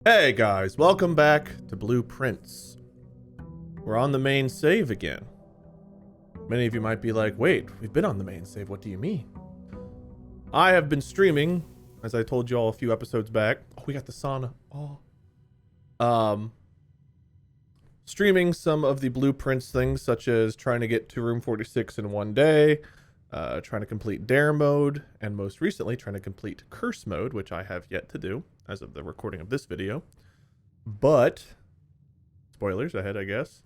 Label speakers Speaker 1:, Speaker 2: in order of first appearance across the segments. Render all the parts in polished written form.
Speaker 1: Hey guys, welcome back to Blueprints. We're on the main save again. Many of you might be like, wait, we've been on the main save, what do you mean? I have been streaming, as I told you all a few episodes back. Oh, we got the sauna. Streaming some of the Blueprints things, such as trying to get to room 46 in one day, trying to complete Dare mode, and most recently trying to complete Curse mode, which I have yet to do as of the recording of this video. But spoilers ahead, I guess.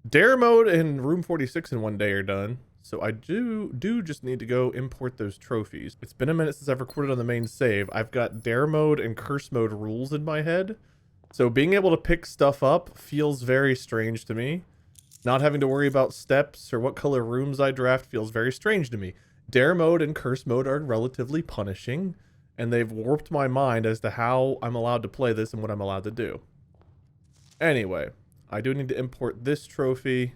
Speaker 1: Dare mode and room 46 in one day are done, so I do just need to go import those trophies. It's been a minute since I've recorded on the main save. I've got Dare mode and Curse mode rules in my head, so being able to pick stuff up feels very strange to me. Not having to worry about steps or what color rooms I draft feels very strange to me. Dare mode and Curse mode are relatively punishing, and they've warped my mind as to how I'm allowed to play this and what I'm allowed to do. Anyway, I do need to import this trophy.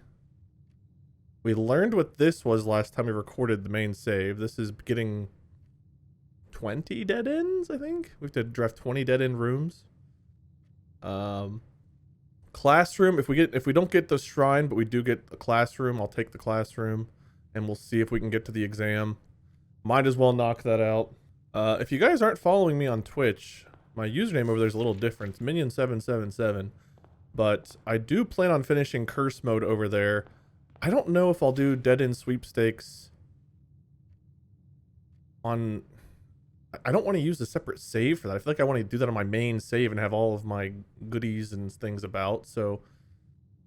Speaker 1: We learned what this was last time we recorded the main save. This is getting 20 dead ends, I think. We have to draft 20 dead end rooms. Classroom, if we don't get the shrine, but we do get the classroom, I'll take the classroom and we'll see if we can get to the exam. Might as well knock that out. If you guys aren't following me on Twitch, my username over there is a little different. It's Minion777. But I do plan on finishing Curse mode over there. I don't know if I'll do Dead End Sweepstakes on... I don't want to use a separate save for that. I feel like I want to do that on my main save and have all of my goodies and things about. So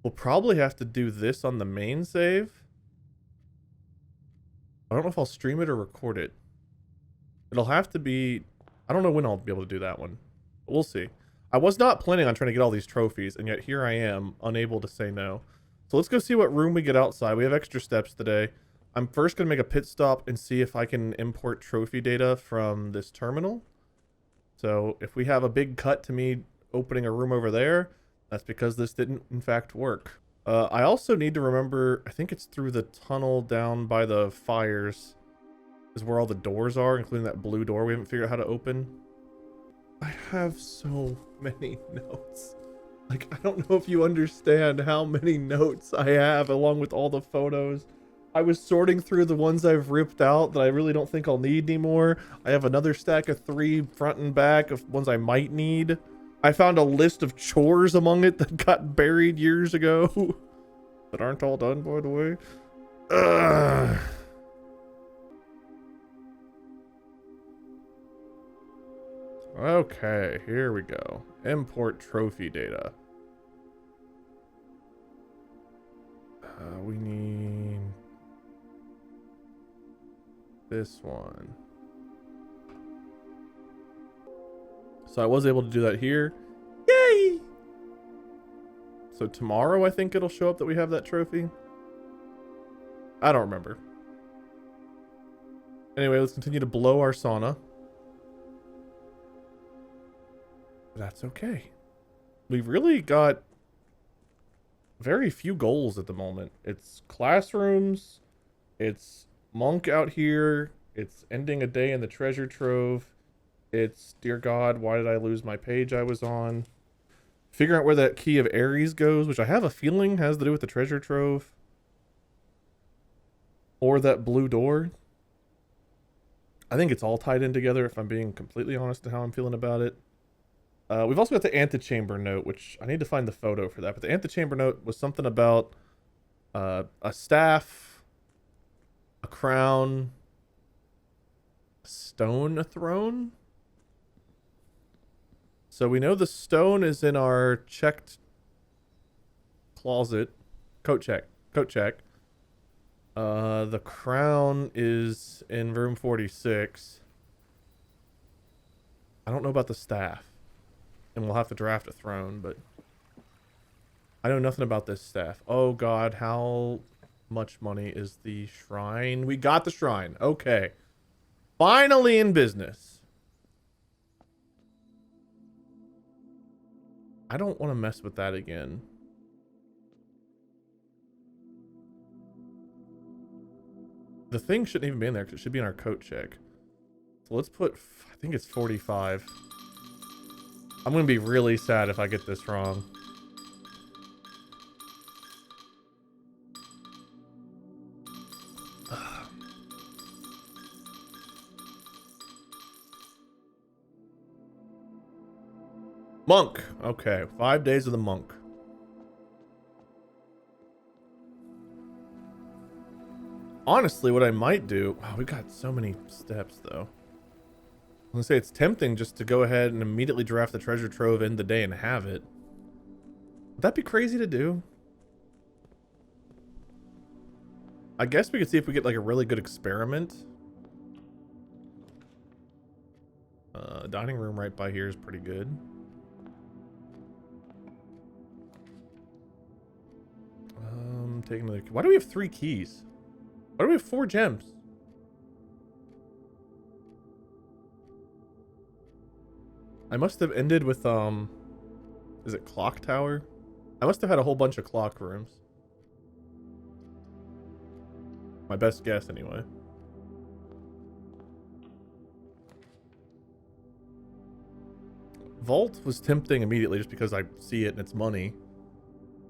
Speaker 1: we'll probably have to do this on the main save. I don't know if I'll stream it or record it. It'll have to be... I don't know when I'll be able to do that one. But we'll see. I was not planning on trying to get all these trophies, and yet here I am, unable to say no. So let's go see what room we get outside. We have extra steps today. I'm first going to make a pit stop and see if I can import trophy data from this terminal. So if we have a big cut to me opening a room over there, that's because this didn't, in fact, work. I also need to remember, I think it's through the tunnel down by the fires is where all the doors are, including that blue door we haven't figured out how to open. I have so many notes. Like, I don't know if you understand how many notes I have along with all the photos. I was sorting through the ones I've ripped out that I really don't think I'll need anymore. I have another stack of 3 front and back of ones I might need. I found a list of chores among it that got buried years ago that aren't all done, by the way. Ugh. Okay, here we go. Import trophy data. We need this one. So I was able to do that here. Yay! So tomorrow I think it'll show up that we have that trophy. I don't remember. Anyway, let's continue to blow our sauna. That's okay. We've really got very few goals at the moment. It's classrooms, it's monk out here, it's ending a day in the treasure trove, it's dear God, why did I lose my page I was on? Figuring out where that key of Ares goes, which I have a feeling has to do with the treasure trove. Or that blue door. I think it's all tied in together if I'm being completely honest to how I'm feeling about it. We've also got the Antechamber note, which I need to find the photo for that. But the Antechamber note was something about a staff, a crown, a stone, a throne. So we know the stone is in our checked closet. Coat check. The crown is in room 46. I don't know about the staff. And we'll have to draft a throne, but I know nothing about this staff. Oh God, how much money is the shrine? We got the shrine. Okay. Finally in business. I don't want to mess with that again. The thing shouldn't even be in there because it should be in our coat check. So let's put, I think it's 45. I'm gonna be really sad if I get this wrong. Monk. Okay, 5 days of the monk. Honestly, what I might do... Wow, we've got so many steps, though. I'm gonna say it's tempting just to go ahead and immediately draft the treasure trove in the day and have it. Would that be crazy to do? I guess we could see if we get like a really good experiment. Dining room right by here is pretty good. Take another... Why do we have 3 keys? Why do we have 4 gems? I must have ended with, is it clock tower? I must have had a whole bunch of clock rooms. My best guess, anyway. Vault was tempting immediately just because I see it and it's money.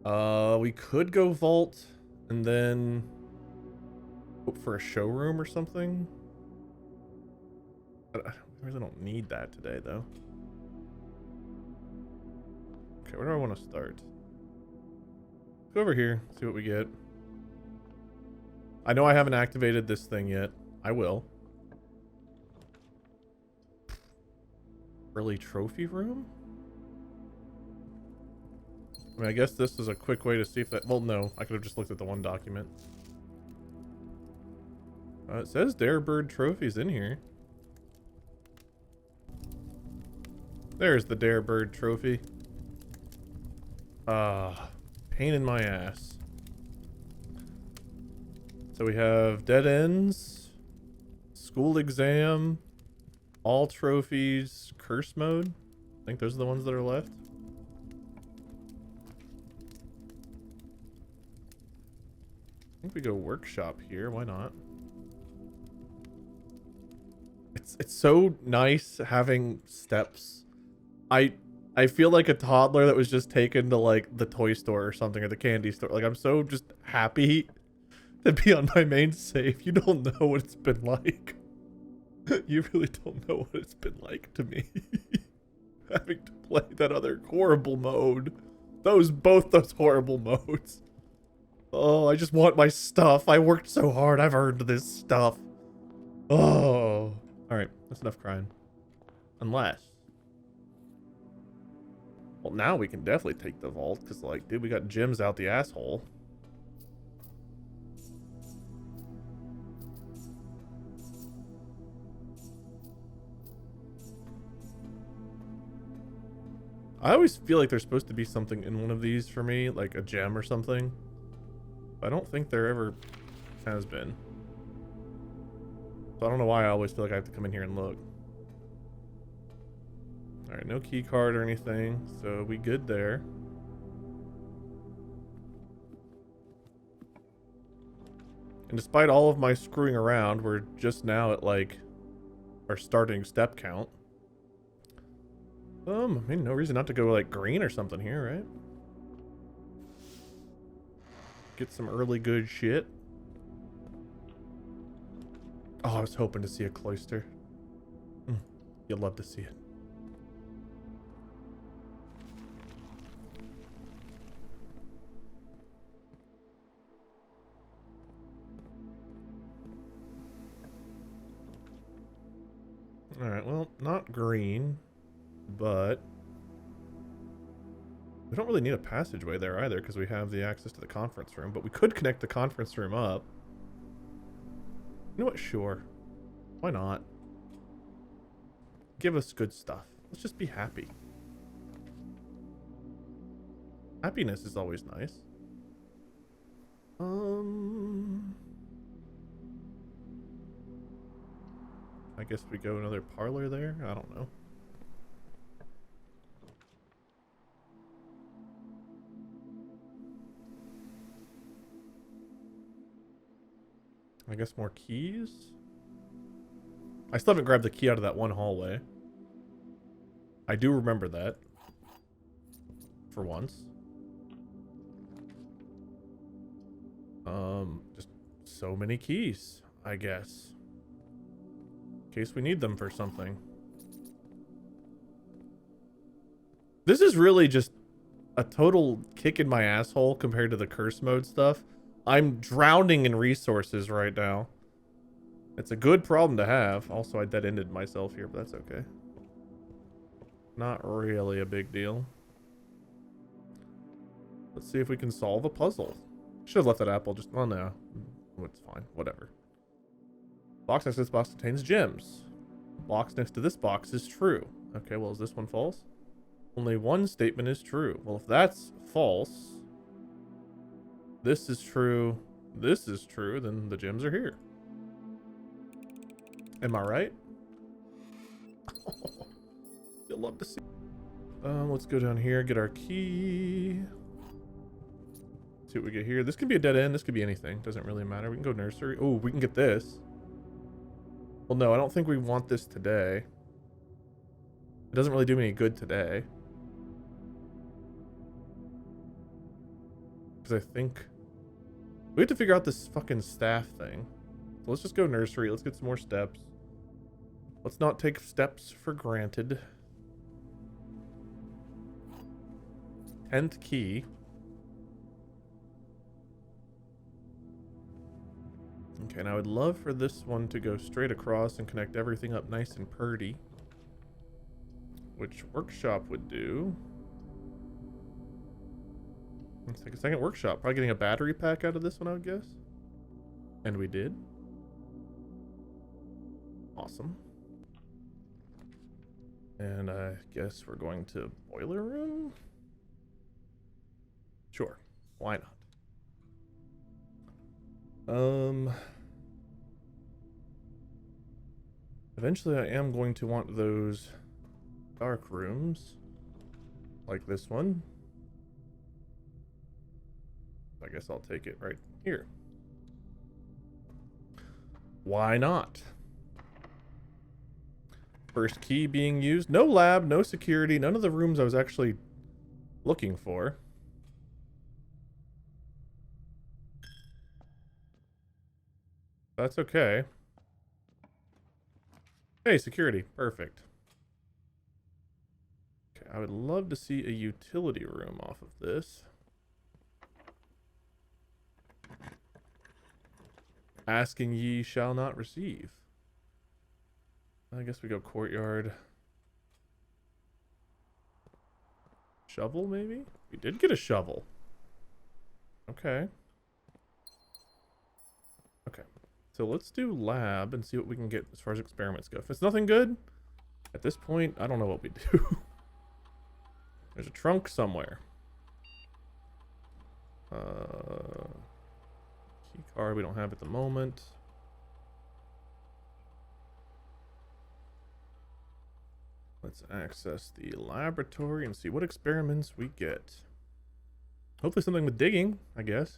Speaker 1: We could go vault and then hope for a showroom or something. I really don't need that today, though. Okay, where do I want to start? Go over here, see what we get. I know I haven't activated this thing yet. I will. Early trophy room? I mean, I guess this is a quick way to see if that... Well, no. I could have just looked at the one document. It says Darebird trophies in here. There's the Darebird trophy. Pain in my ass. So we have dead ends, school exam, all trophies, curse mode. I think those are the ones that are left. I think we go workshop here. Why not? It's so nice having steps. I feel like a toddler that was just taken to like the toy store or something, or the candy store. Like, I'm so just happy to be on my main save. You don't know what it's been like. You really don't know what it's been like to me. Having to play that other horrible mode. Both those horrible modes. Oh, I just want my stuff. I worked so hard. I've earned this stuff. Oh. Alright, that's enough crying. Unless... Well, now we can definitely take the vault, because, like, dude, we got gems out the asshole. I always feel like there's supposed to be something in one of these for me, like a gem or something. But I don't think there ever has been. So I don't know why I always feel like I have to come in here and look. Alright, no key card or anything, so we good there. And despite all of my screwing around, we're just now at, like, our starting step count. I mean, no reason not to go, like, green or something here, right? Get some early good shit. Oh, I was hoping to see a cloister. You'd love to see it. Alright, well, not green, but we don't really need a passageway there either because we have the access to the conference room, but we could connect the conference room up. You know what? Sure. Why not? Give us good stuff. Let's just be happy. Happiness is always nice. I guess we go another parlor there? I don't know. I guess more keys? I still haven't grabbed the key out of that one hallway. I do remember that. For once. Just so many keys, I guess. In case we need them for something. This is really just a total kick in my asshole compared to the curse mode stuff. I'm drowning in resources right now. It's a good problem to have. Also, I dead-ended myself here, but that's okay. Not really a big deal. Let's see if we can solve a puzzle. Should have left that apple just... Oh, no. It's fine. Whatever. Box next to this box contains gems. Box next to this box is true. Okay, well, is this one false? Only one statement is true. Well, if that's false... This is true. This is true. Then the gems are here. Am I right? You'll love to see. Let's go down here, get our key. See what we get here. This could be a dead end. This could be anything. Doesn't really matter. We can go nursery. Oh, we can get this. Well, no, I don't think we want this today. It doesn't really do me any good today. Because I think... We have to figure out this fucking staff thing. So let's just go nursery. Let's get some more steps. Let's not take steps for granted. 10th key. Okay, and I would love for this one to go straight across and connect everything up nice and purty. Which workshop would do. Let's take a second workshop. Probably getting a battery pack out of this one, I would guess. And we did. Awesome. And I guess we're going to boiler room? Sure. Why not? Eventually I am going to want those dark rooms. Like this one. I guess I'll take it right here. Why not? First key being used. No lab, no security, none of the rooms I was actually looking for. That's okay. Hey, security. Perfect. Okay, I would love to see a utility room off of this. Asking ye shall not receive. I guess we go courtyard. Shovel, maybe? We did get a shovel. Okay. Okay. So let's do lab and see what we can get as far as experiments go. If it's nothing good, at this point, I don't know what we do. There's a trunk somewhere. Key card we don't have at the moment. Let's access the laboratory and see what experiments we get. Hopefully something with digging, I guess.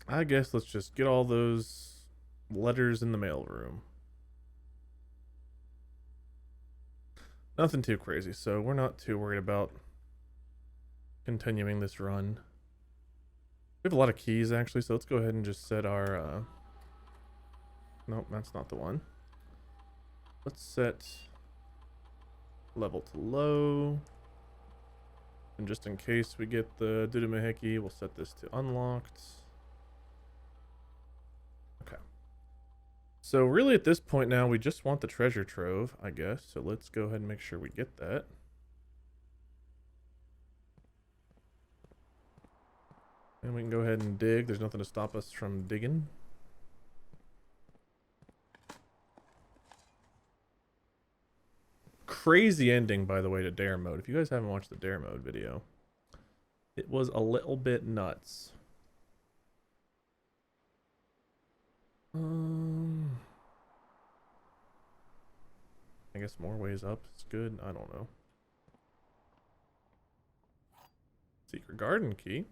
Speaker 1: I guess let's just get all those letters in the mailroom. Nothing too crazy, so we're not too worried about continuing this run. We have a lot of keys, actually, so let's go ahead and just set our... Nope, that's not the one. Let's set level to low. And just in case we get the Dudumaheki, we'll set this to unlocked. So really at this point now, we just want the treasure trove, I guess. So let's go ahead and make sure we get that. And we can go ahead and dig. There's nothing to stop us from digging. Crazy ending, by the way, to Dare Mode. If you guys haven't watched the Dare Mode video, it was a little bit nuts. I guess more ways up is good. I don't know. Secret garden key.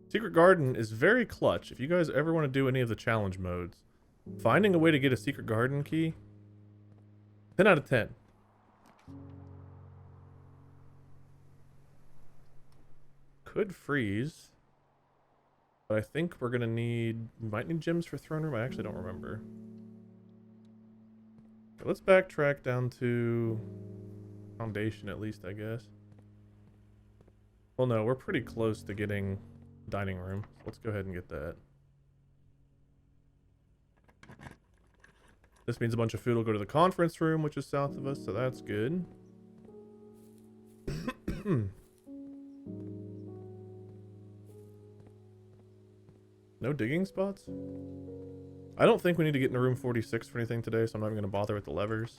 Speaker 1: Secret garden is very clutch. If you guys ever want to do any of the challenge modes, finding a way to get a secret garden key, 10 out of 10. Could freeze. But I think we're going to need... We might need gems for throne room. I actually don't remember. Okay, let's backtrack down to foundation at least, I guess. Well, no, we're pretty close to getting dining room. So let's go ahead and get that. This means a bunch of food will go to the conference room, which is south of us, so that's good. No digging spots? I don't think we need to get into room 46 for anything today, so I'm not even going to bother with the levers.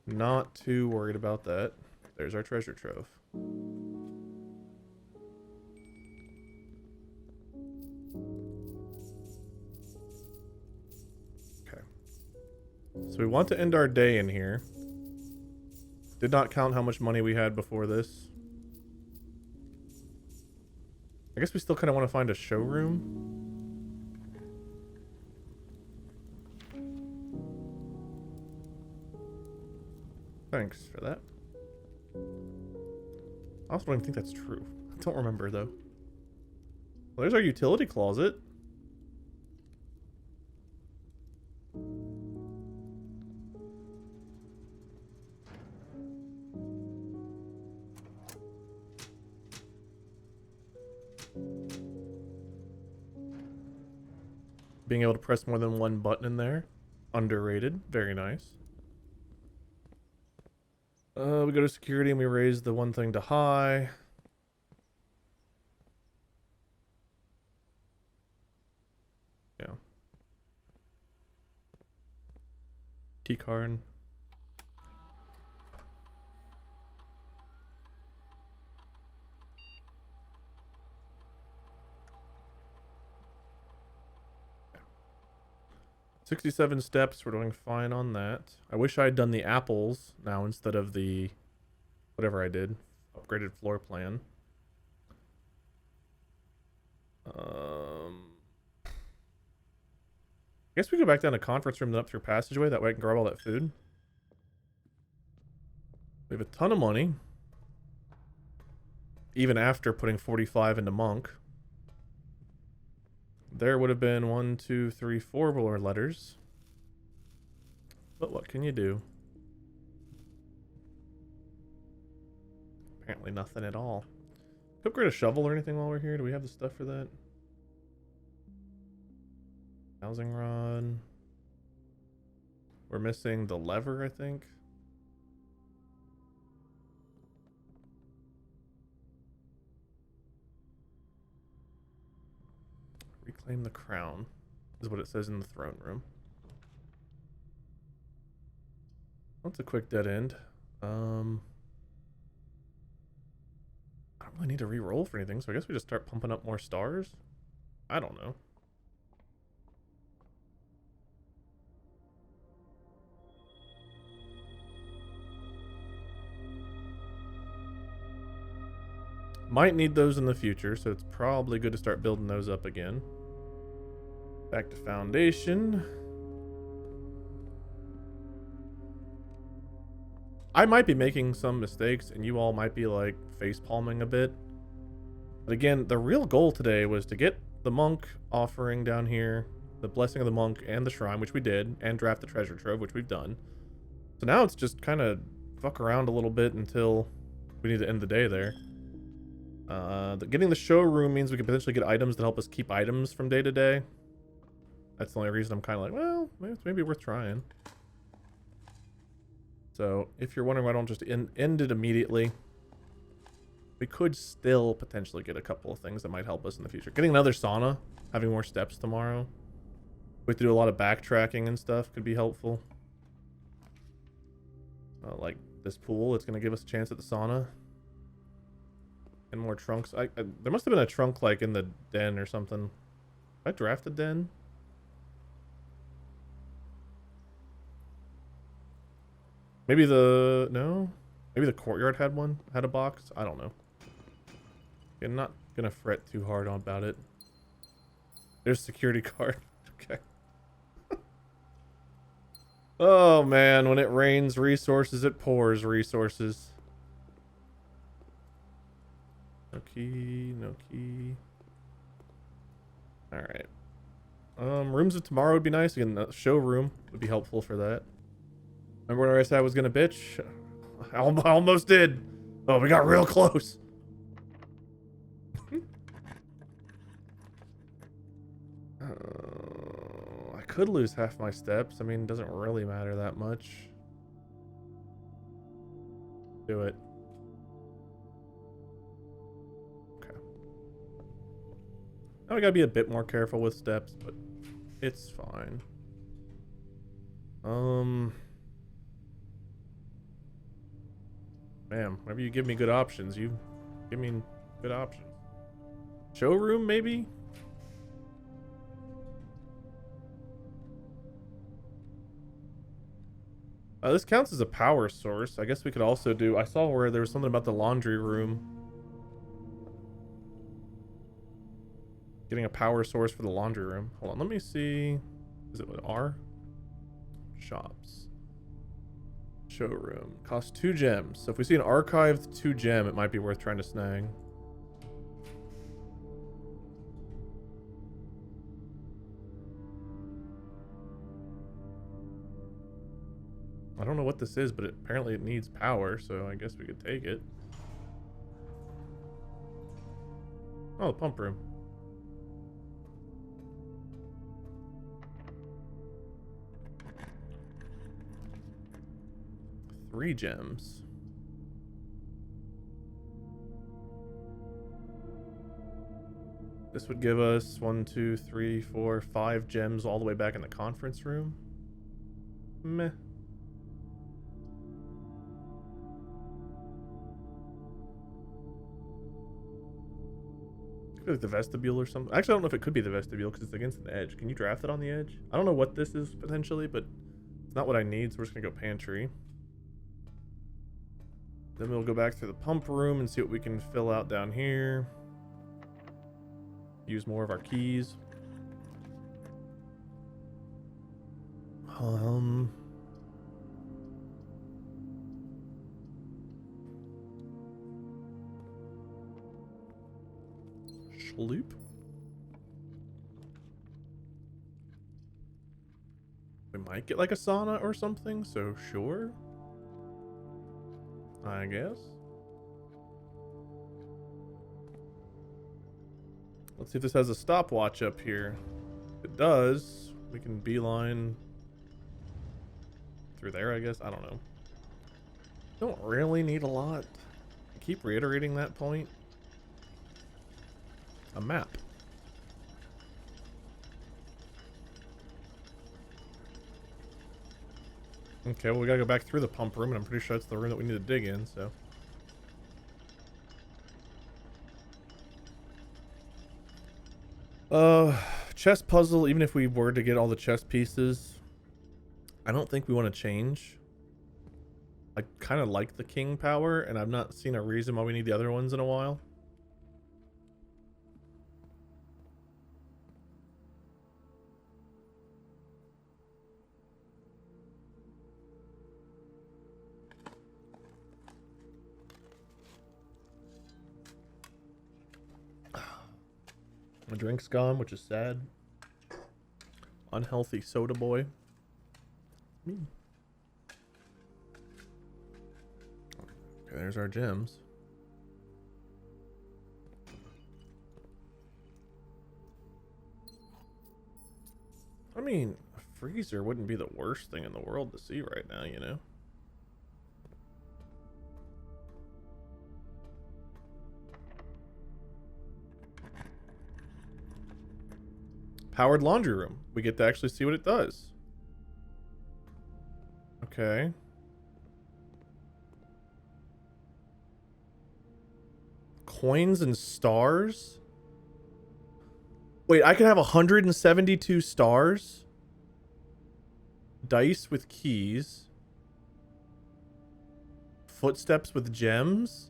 Speaker 1: Not too worried about that. There's our treasure trove. Okay. So we want to end our day in here. Did not count how much money we had before this. I guess we still kind of want to find a showroom. Thanks for that. I also don't even think that's true. I don't remember, though. Well, there's our utility closet. Being able to press more than one button in there. Underrated. Very nice. We go to security and we raise the one thing to high. Yeah. Key card. Yeah. 67 steps. We're doing fine on that. I wish I had done the apples now instead of the whatever I did. Upgraded floor plan. I guess we go back down to conference room and up through passageway. That way I can grab all that food. We have a ton of money. Even after putting 45 into monk. There would have been 1, 2, 3, 4 more letters. But what can you do? Apparently nothing at all. Could upgrade a shovel or anything while we're here? Do we have the stuff for that? Housing rod. We're missing the lever, I think. Reclaim the crown is what it says in the throne room. That's a quick dead end. I don't really need to re-roll for anything, so I guess we just start pumping up more stars. I don't know. Might need those in the future, so it's probably good to start building those up again. Back to foundation. I might be making some mistakes, and you all might be like face palming a bit. But again, the real goal today was to get the monk offering down here, the blessing of the monk and the shrine, which we did, and draft the treasure trove, which we've done. So now it's just kind of fuck around a little bit until we need to end the day there. Getting the showroom means we can potentially get items that help us keep items from day to day. That's the only reason I'm kind of like, well, it's maybe worth trying. So, if you're wondering why I don't just end it immediately, we could still potentially get a couple of things that might help us in the future. Getting another sauna, having more steps tomorrow. We have to do a lot of backtracking and stuff, could be helpful. Like this pool, it's going to give us a chance at the sauna. And more trunks. There must have been a trunk like in the den or something. I draft a den. Maybe the no. Maybe the courtyard had one. Had a box. I don't know. I'm not gonna fret too hard about it. There's security card. Okay. Oh man, when it rains resources, it pours resources. No key, no key. Alright. Rooms of tomorrow would be nice. Again, the showroom would be helpful for that. Remember when I said I was gonna bitch? I almost did. Oh, we got real close. I could lose half my steps. I mean, it doesn't really matter that much. Do it. Okay. Now we gotta be a bit more careful with steps, but it's fine. Man, whenever you give me good options, you give me good options. Showroom, maybe? This counts as a power source. I guess we could also do... I saw where there was something about the laundry room. Getting a power source for the laundry room. Hold on, let me see. Is it with R? Shops. Showroom. Costs 2 gems. So if we see an archived 2 gem, it might be worth trying to snag. I don't know what this is, but apparently it needs power, so I guess we could take it. Oh, the pump room. Three gems. This would give us 1, 2, 3, 4, 5 gems all the way back in the conference room. Meh. Could be like the vestibule or something. Actually, I don't know if it could be the vestibule because it's against an edge. Can you draft it on the edge? I don't know what this is potentially, but it's not what I need, so we're just gonna go pantry. Then we'll go back to the pump room and see what we can fill out down here. Use more of our keys. Schloop. We might get like a sauna or something, so sure. I guess. Let's see if this has a stopwatch up here. If it does, we can beeline through there, I guess. I don't know. Don't really need a lot. I keep reiterating that point. A map. Okay, well, we gotta go back through the pump room, and I'm pretty sure that's the room that we need to dig in, so. Chess puzzle, even if we were to get all the chess pieces, I don't think we want to change. I kind of like the king power, and I've not seen a reason why we need the other ones in a while. My drink's gone, which is sad. Unhealthy soda boy. Me. Okay, there's our gems. I mean, a freezer wouldn't be the worst thing in the world to see right now, you know? Powered laundry room. We get to actually see what it does. Okay. Coins and stars? Wait, I could have 172 stars? Dice with keys. Footsteps with gems?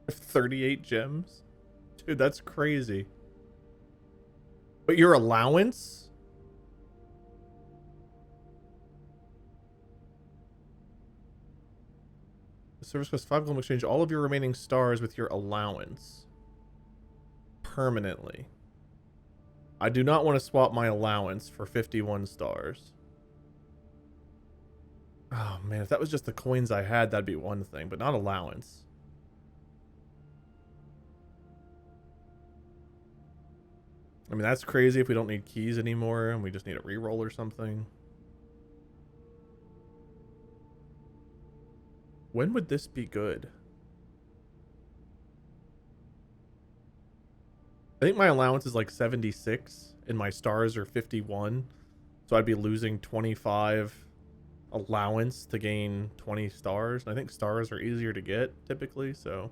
Speaker 1: 38 gems? Dude, that's crazy. But your allowance? The service costs 5 gold. Exchange all of your remaining stars with your allowance. Permanently. I do not want to swap my allowance for 51 stars. Oh man, if that was just the coins I had, that'd be one thing, but not allowance. I mean, that's crazy if we don't need keys anymore and we just need a reroll or something. When would this be good? I think my allowance is like 76 and my stars are 51. So I'd be losing 25 allowance to gain 20 stars. And I think stars are easier to get typically, so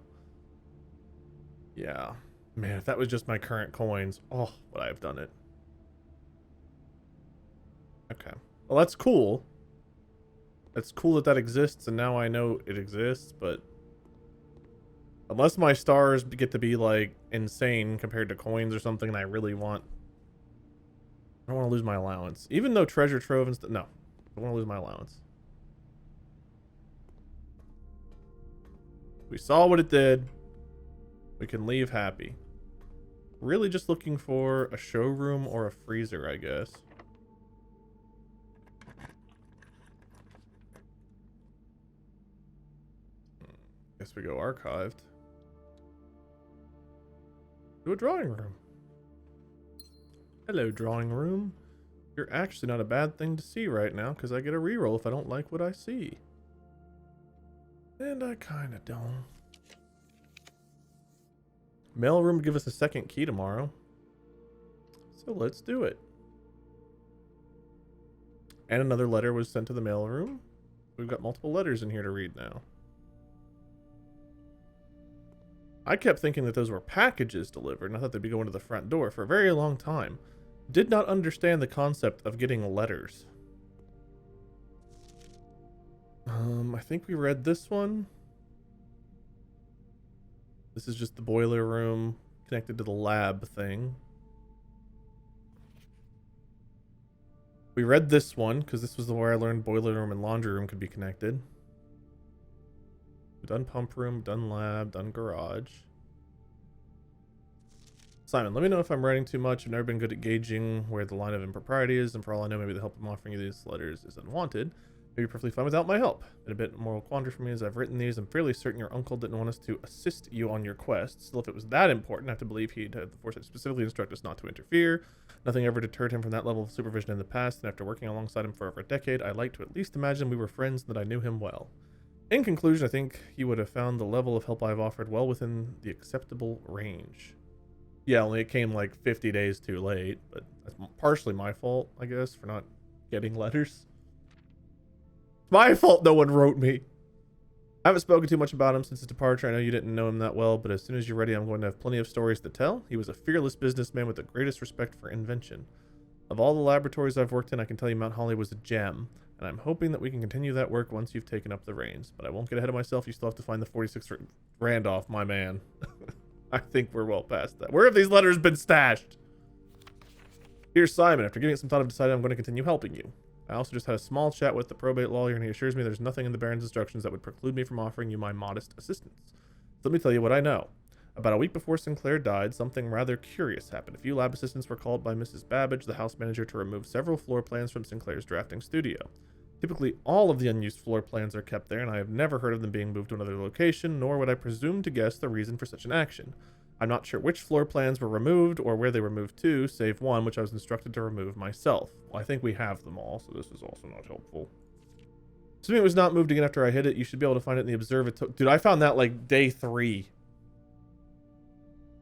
Speaker 1: yeah. Man, if that was just my current coins, oh, would I have done it? Okay. Well, that's cool. It's cool that that exists, and now I know it exists, but unless my stars get to be, like, insane compared to coins or something, and I really want... I don't want to lose my allowance. Even though treasure trove and stuff... No. I don't want to lose my allowance. We saw what it did. We can leave happy. Really just looking for a showroom or a freezer, I guess. Guess we go archived. To a drawing room. Hello, drawing room. You're actually not a bad thing to see right now, because I get a reroll if I don't like what I see. And I kind of don't. Mailroom will give us a second key tomorrow. So let's do it. And another letter was sent to the mailroom. We've got multiple letters in here to read now. I kept thinking that those were packages delivered, and I thought they'd be going to the front door for a very long time. Did not understand the concept of getting letters. I think we read this one. This is just the boiler room connected to the lab thing. We read this one because this was where I learned boiler room and laundry room could be connected. Done pump room, done lab, done garage. Simon, let me know if I'm writing too much. I've never been good at gauging where the line of impropriety is, and for all I know, maybe the help I'm offering you these letters is unwanted. Maybe perfectly fine without my help. Been a bit moral quandary for me as I've written these. I'm fairly certain your uncle didn't want us to assist you on your quest. Still, if it was that important, I have to believe he'd had the foresight to specifically instruct us not to interfere. Nothing ever deterred him from that level of supervision in the past, and after working alongside him for over a decade, I like to at least imagine we were friends and that I knew him well. In conclusion, I think he would have found the level of help I've offered well within the acceptable range. Yeah, only it came like 50 days too late, but that's partially my fault, I guess, for not getting letters. My fault no one wrote me. I haven't spoken too much about him since his departure. I know you didn't know him that well, but as soon as you're ready, I'm going to have plenty of stories to tell. He was a fearless businessman with the greatest respect for invention. Of all the laboratories I've worked in, I can tell you Mount Holly was a gem, and I'm hoping that we can continue that work once you've taken up the reins. But I won't get ahead of myself. You still have to find the 46 Randolph, my man. I think we're well past that. Where have these letters been stashed? Here's Simon. After giving it some thought, I've decided I'm going to continue helping you. I also just had a small chat with the probate lawyer, and he assures me there's nothing in the Baron's instructions that would preclude me from offering you my modest assistance. So let me tell you what I know. About a week before Sinclair died, something rather curious happened. A few lab assistants were called by Mrs. Babbage, the house manager, to remove several floor plans from Sinclair's drafting studio. Typically, all of the unused floor plans are kept there, and I have never heard of them being moved to another location, nor would I presume to guess the reason for such an action. I'm not sure which floor plans were removed or where they were moved to, save one, which I was instructed to remove myself. Well, I think we have them all, so this is also not helpful. Assuming it was not moved again after I hit it, you should be able to find it in the observatory. Dude, I found that like day 3.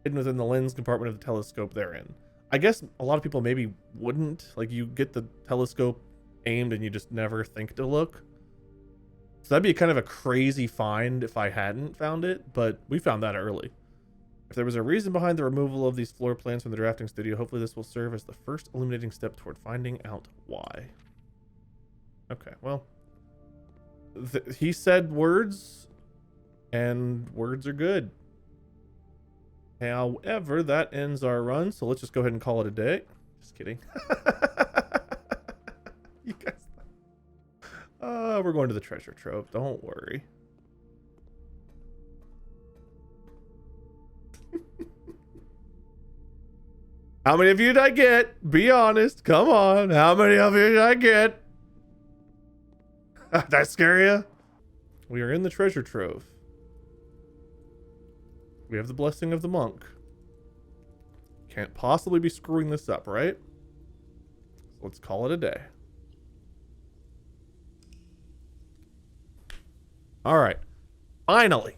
Speaker 1: Hidden within the lens compartment of the telescope they're in. I guess a lot of people maybe wouldn't. Like, you get the telescope aimed and you just never think to look. So that'd be kind of a crazy find if I hadn't found it, but we found that early. If there was a reason behind the removal of these floor plans from the drafting studio, hopefully this will serve as the first illuminating step toward finding out why. Okay, well, he said words, and words are good. However, that ends our run, so let's just go ahead and call it a day. Just kidding. You guys. We're going to the treasure trove. Don't worry. How many of you did I get? Be honest. Come on. How many of you did I get? Did I scare you? We are in the treasure trove. We have the blessing of the monk. Can't possibly be screwing this up, right? So let's call it a day. All right. Finally.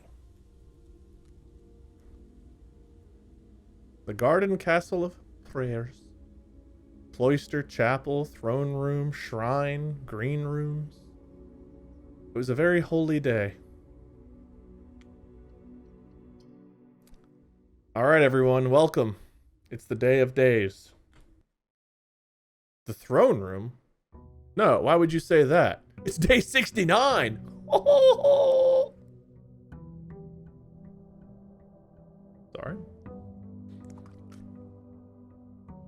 Speaker 1: The garden castle of prayers. Cloister, chapel, throne room, shrine, green rooms. It was a very holy day. All right, everyone, welcome. It's the day of days. The throne room? No, why would you say that? It's day 69. Oh! Sorry.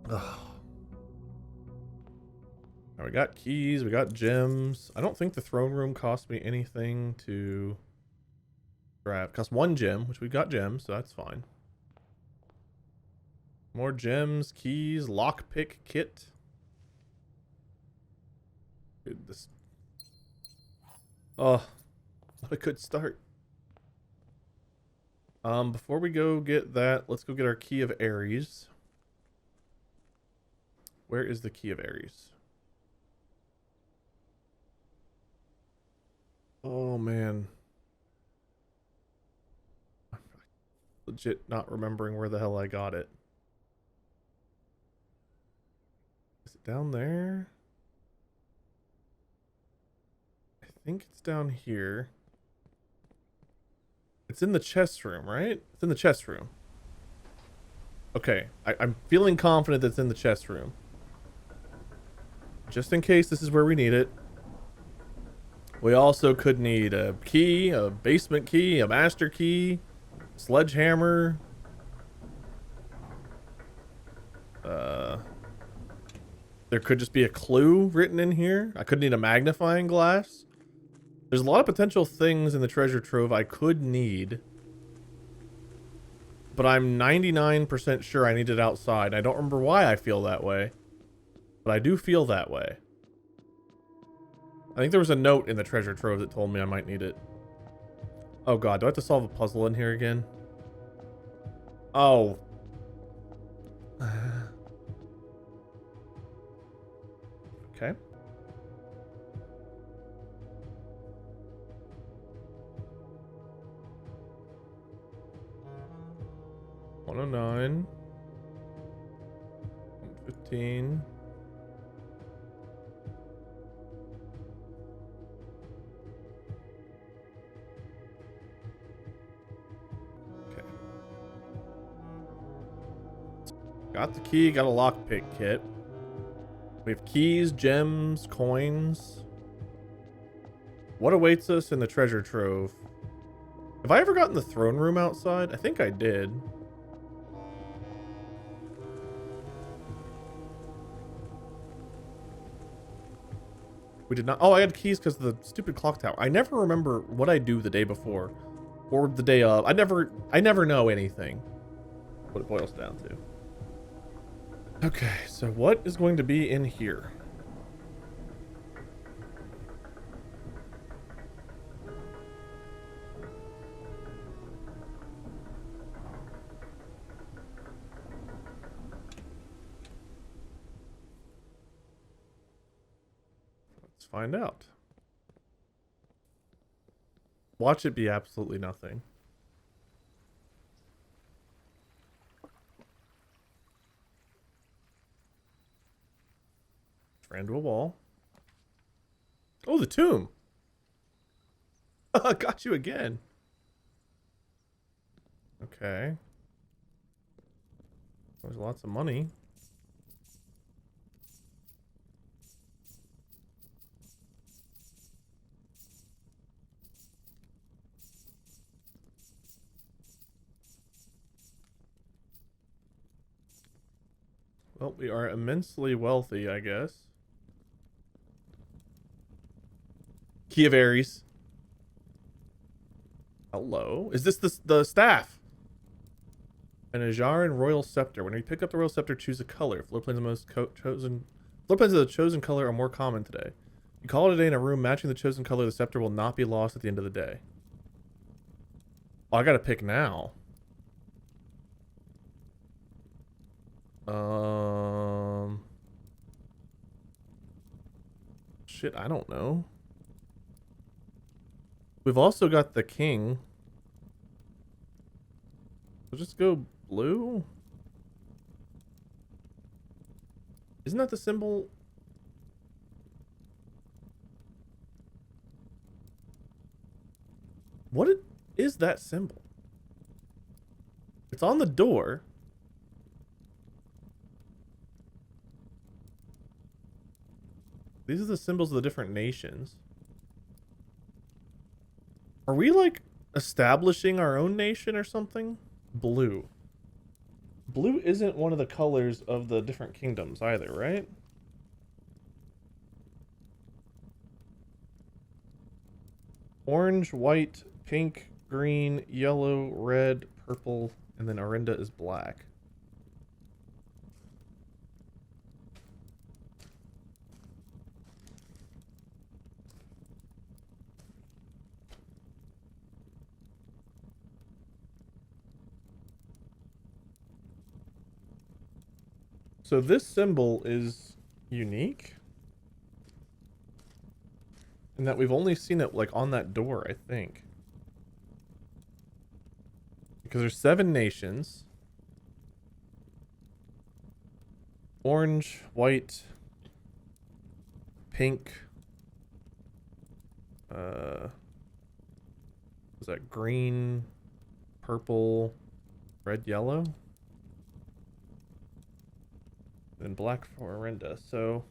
Speaker 1: Oh. Now we got keys, we got gems. I don't think the throne room cost me anything to grab. It cost 1 gem, which we got gems, so that's fine. More gems, keys, lockpick kit. Dude, this. Oh, what a good start. Before we go get that, let's go get our key of Aries. Where is the key of Aries? Oh man. Legit not remembering where the hell I got it. Is it down there? I think it's down here. It's in the chest room, right? It's in the chest room. Okay, I'm feeling confident that it's in the chest room. Just in case this is where we need it. We also could need a key, a basement key, a master key, sledgehammer. There could just be a clue written in here. I could need a magnifying glass. There's a lot of potential things in the treasure trove I could need. But I'm 99% sure I need it outside. I don't remember why I feel that way. But I do feel that way. I think there was a note in the treasure trove that told me I might need it. Oh god, do I have to solve a puzzle in here again? Oh. Okay. $109. $115. Got the key, got a lockpick kit. We have keys, gems, coins. What awaits us in the treasure trove? Have I ever gotten the throne room outside? I think I did. We did not. Oh, I had keys because of the stupid clock tower. I never remember what I do the day before or the day of. I never know anything. What it boils down to. Okay, so what is going to be in here? Let's find out. Watch it be absolutely nothing. Ran to a wall. Oh, the tomb. Got you again. Okay. There's lots of money. Well, we are immensely wealthy, I guess. Key of Aries. Hello. Is this the staff? An Ajaran Royal Scepter. When you pick up the Royal Scepter, choose a color. Floor plans of the chosen color are more common today. You call it a day in a room matching the chosen color, the scepter will not be lost at the end of the day. Oh, I gotta pick now. Shit, I don't know. We've also got the king. So just go blue? Isn't that the symbol? What is that symbol? It's on the door. These are the symbols of the different nations. Are we like establishing our own nation or something? Blue. Blue isn't one of the colors of the different kingdoms either, right? Orange, white, pink, green, yellow, red, purple, and then Arinda is black. So this symbol is unique in that we've only seen it like on that door, I think. Because there's 7 nations. Orange, white, pink, is that green, purple, red, yellow? And black for Arinda, so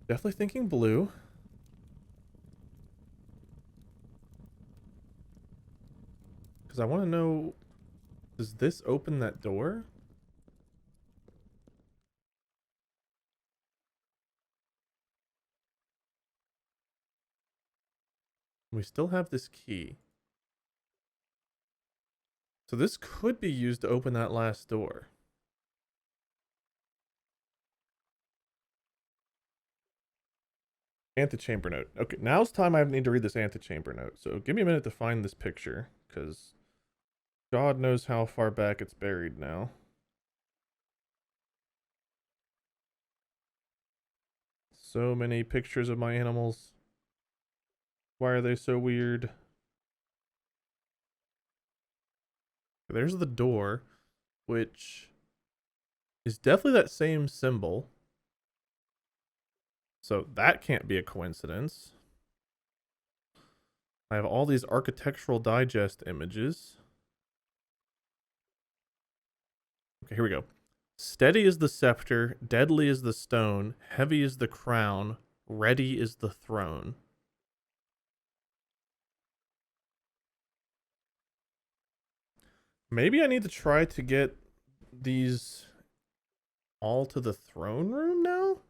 Speaker 1: definitely thinking blue. Because I want to know, does this open that door? We still have this key. So this could be used to open that last door. Antechamber note. Okay, now's time I need to read this antechamber note. So give me a minute to find this picture, because God knows how far back it's buried now. So many pictures of my animals. Why are they so weird? There's the door, which is definitely that same symbol. So that can't be a coincidence. I have all these architectural digest images. Okay, here we go. Steady is the scepter, deadly is the stone, heavy is the crown, ready is the throne. Maybe I need to try to get these all to the throne room now?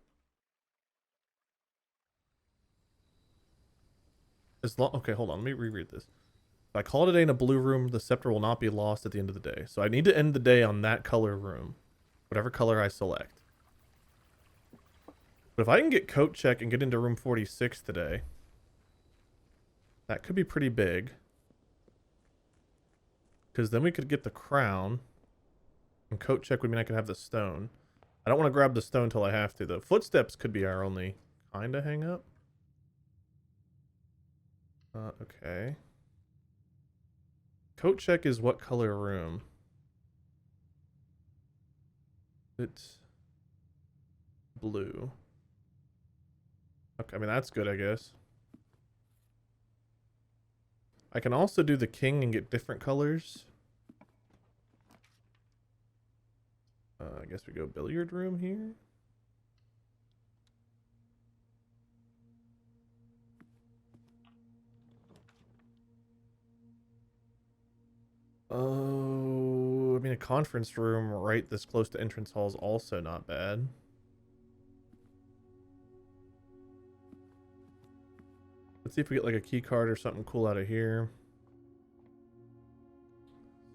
Speaker 1: Okay, hold on. Let me reread this. If I call it a day in a blue room, the scepter will not be lost at the end of the day. So I need to end the day on that color room. Whatever color I select. But if I can get coat check and get into room 46 today, that could be pretty big. Because then we could get the crown. And coat check would mean I could have the stone. I don't want to grab the stone till I have to, though. Footsteps could be our only kind of hang up. Okay. Coat check is what color room? It's blue. Okay, I mean, that's good, I guess. I can also do the king and get different colors. I guess we go billiard room here. Oh, I mean, a conference room right this close to entrance hall is also not bad. Let's see if we get like a key card or something cool out of here.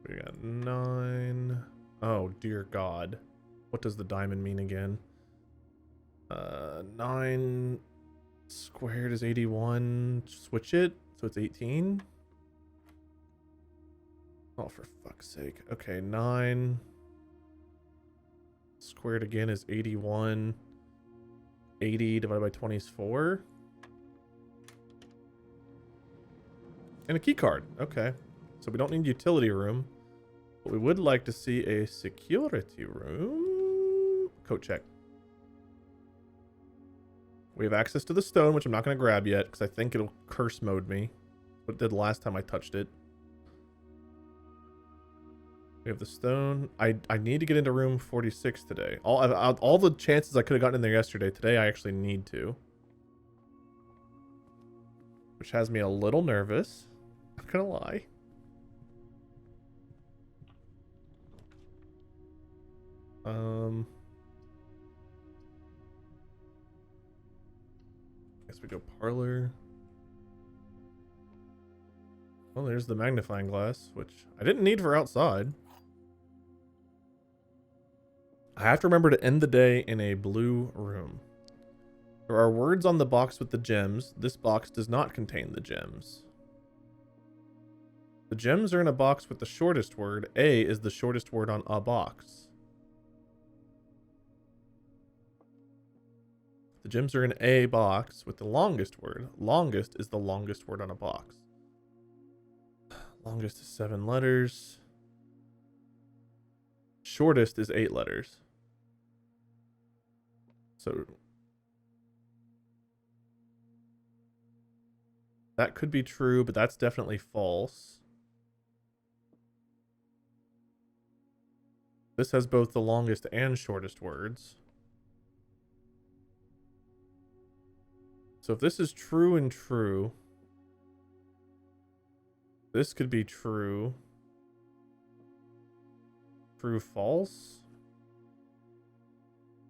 Speaker 1: We got 9. Oh, dear God. What does the diamond mean again? 9 squared is 81. Switch it, so it's 18. Oh, for fuck's sake. Okay, 9 squared again is 81. 80 divided by 20 is 4. And a key card. Okay. So we don't need utility room. But we would like to see a security room. Coat check. We have access to the stone, which I'm not going to grab yet, because I think it'll curse mode me. What it did last time I touched it. We have the stone. I need to get into room 46 today. All the chances I could have gotten in there yesterday, today I actually need to. Which has me a little nervous. Not gonna lie. Guess we go parlor. Well, there's the magnifying glass, which I didn't need for outside. I have to remember to end the day in a blue room. There are words on the box with the gems. This box does not contain the gems. The gems are in a box with the shortest word. A is the shortest word on a box. The gems are in a box with the longest word. Longest is the longest word on a box. Longest is 7 letters. Shortest is 8 letters. So that could be true, but that's definitely false. This has both the longest and shortest words. So if this is true and true, this could be true. True, false?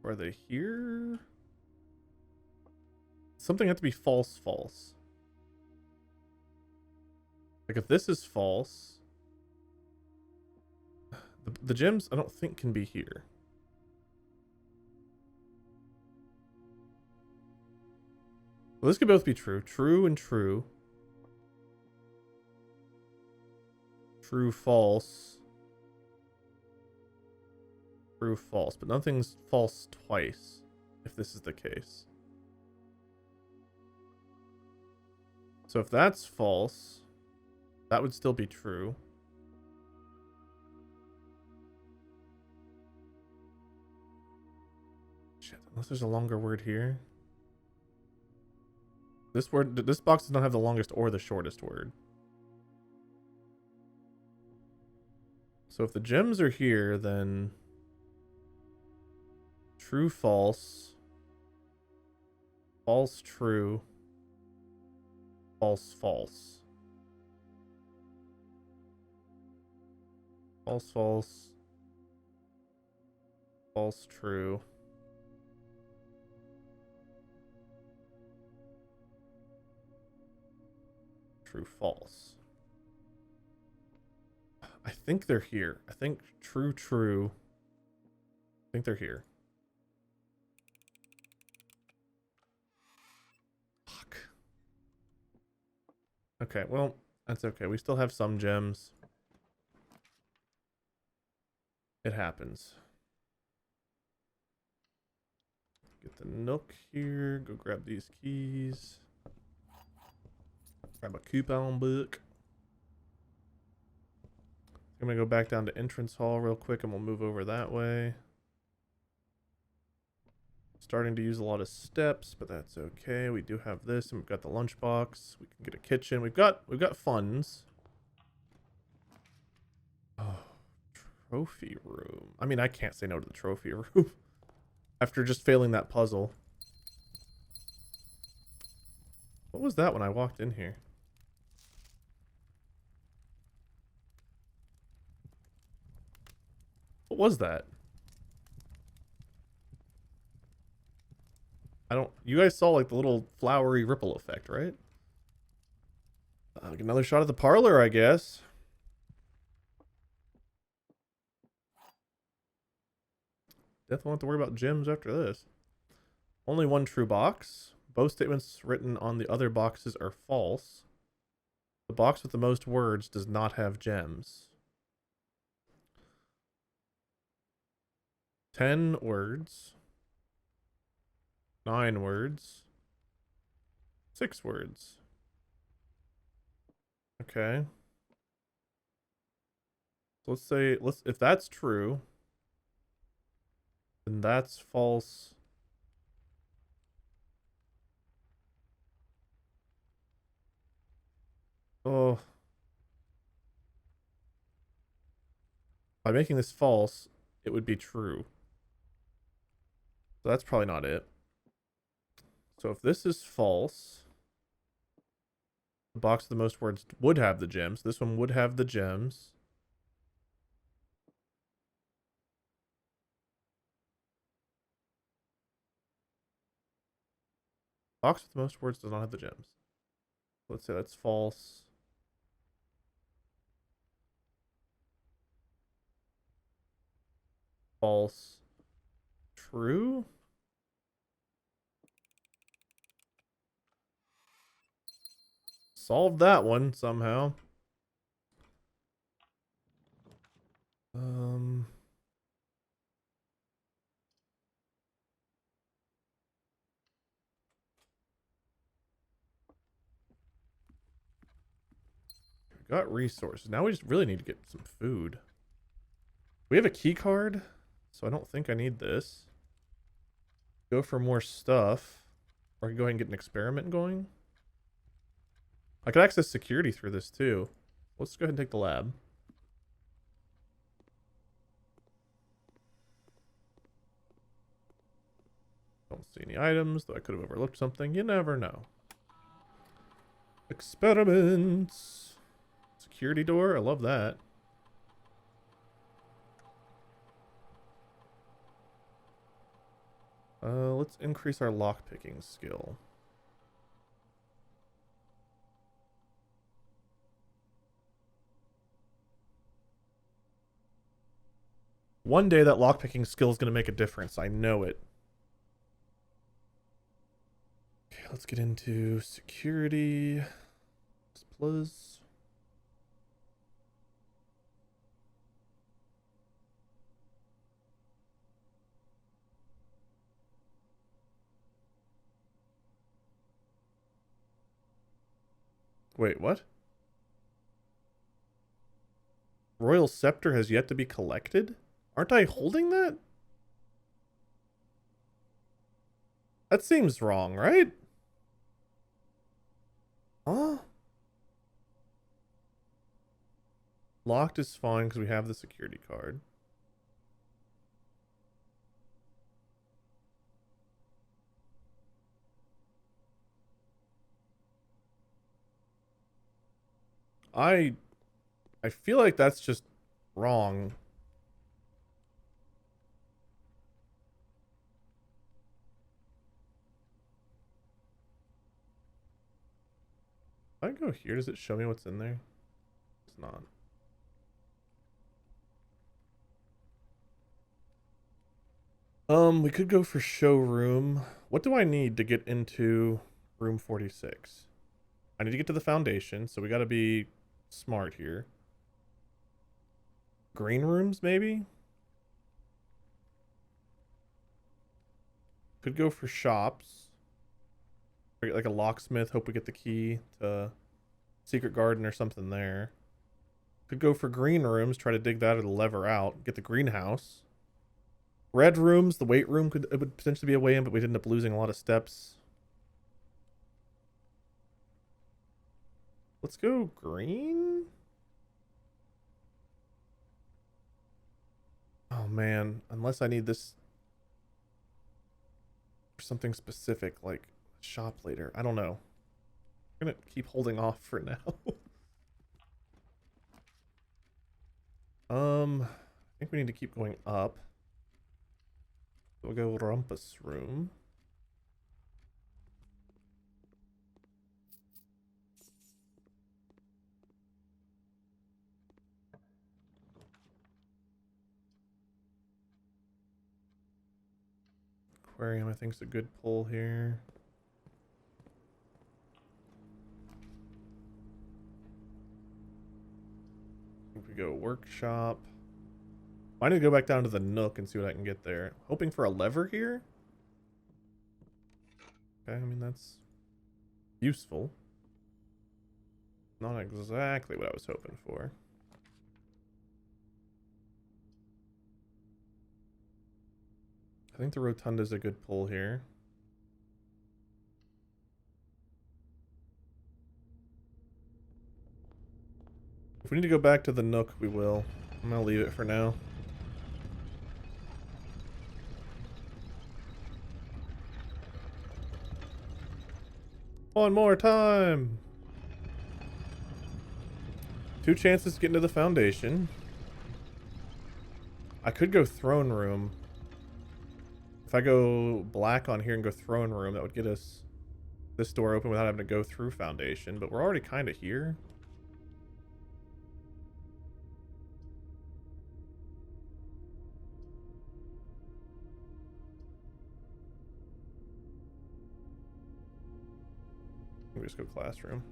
Speaker 1: Are they here? Something has to be false, false. Like if this is false, the gems I don't think can be here. Well, this could both be true. True and true. True, false. True, false. But nothing's false twice, if this is the case. So if that's false, that would still be true. Shit, unless there's a longer word here. This box does not have the longest or the shortest word. So if the gems are here, then true, false, false, true, false, false, false, false, false, true. True, false. I think they're here. I think true, true. I think they're here. Fuck. Okay, well, that's okay. We still have some gems. It happens. Get the nook here. Go grab these keys. Grab a coupon book. I'm gonna go back down to entrance hall real quick and we'll move over that way. starting to use a lot of steps, but that's okay. We do have this, and we've got the lunchbox. We can get a kitchen. We've got funds. Oh, trophy room. I mean, I can't say no to the trophy room after just failing that puzzle. What was that when I walked in here? What was that? You guys saw like the little flowery ripple effect, right? Get another shot at the parlor, I guess. Definitely won't have to worry about gems after this. Only one true box. Both statements written on the other boxes are false. The box with the most words does not have gems. 10 words. 9 words. 6 words. Okay. So let's say, if that's true, then that's false. Oh. By making this false, it would be true. So that's probably not it. So if this is false, the box with the most words would have the gems. This one would have the gems. Box with the most words does not have the gems. Let's say that's false. False. True? Solved that one somehow. Got resources. Now we just really need to get some food. We have a key card, so I don't think I need this. Go for more stuff. Or I can go ahead and get an experiment going. I could access security through this too. Let's go ahead and take the lab. Don't see any items, though I could have overlooked something. You never know. Experiments. Security door. I love that. Let's increase our lockpicking skill. One day that lockpicking skill is going to make a difference. I know it. Okay, let's get into security. Plus. Wait, what? Royal Scepter has yet to be collected? Aren't I holding that? That seems wrong, right? Huh? Locked is fine because we have the security card. I feel like that's just wrong. If I go here, does it show me what's in there? It's not. We could go for showroom. What do I need to get into room 46? I need to get to the foundation, so we gotta be smart here. Green rooms, maybe? Could go for shops. Like a locksmith, hope we get the key to secret garden or something there. Could go for green rooms, try to dig that or the lever out. Get the greenhouse. Red rooms, the weight room it would potentially be a way in, but we'd end up losing a lot of steps. Let's go green. Oh man, unless I need this for something specific like shop later. I don't know. I'm gonna keep holding off for now. I think we need to keep going up. We'll go rumpus room. Aquarium, I think, is a good pull here. I think we go workshop. I need to go back down to the Nook and see what I can get there. Hoping for a lever here. Okay, I mean, that's useful. Not exactly what I was hoping for. I think the Rotunda is a good pull here. If we need to go back to the Nook, we will. I'm gonna leave it for now. One more time. 2 chances to get into the foundation. I could go throne room. If I go black on here and go throne room, that would get us this door open without having to go through foundation, but we're already kind of here. We just go classroom.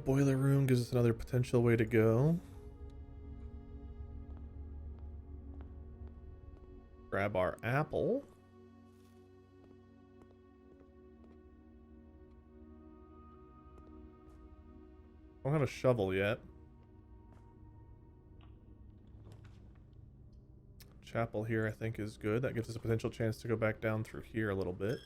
Speaker 1: Boiler room gives us another potential way to go. Grab our apple. Don't have a shovel yet. Chapel here, I think, is good. That gives us a potential chance to go back down through here a little bit.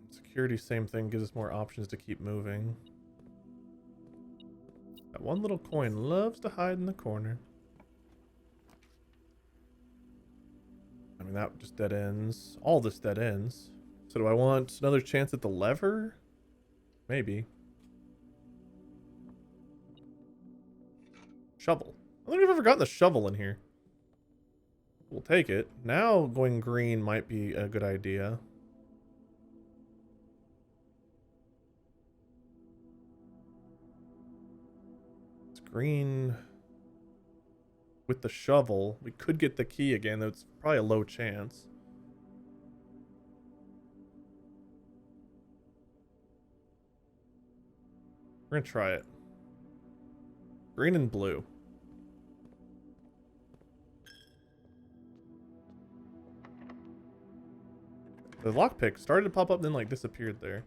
Speaker 1: Security, same thing, gives us more options to keep moving. That one little coin loves to hide in the corner. I mean, that just dead ends. All this dead ends. So do I want another chance at the lever? Maybe. Shovel. I don't think I've ever gotten the shovel in here. We'll take it. Now going green might be a good idea. It's green with the shovel. We could get the key again, though it's probably a low chance. We're gonna try it. Green and blue. The lockpick started to pop up, then like disappeared there.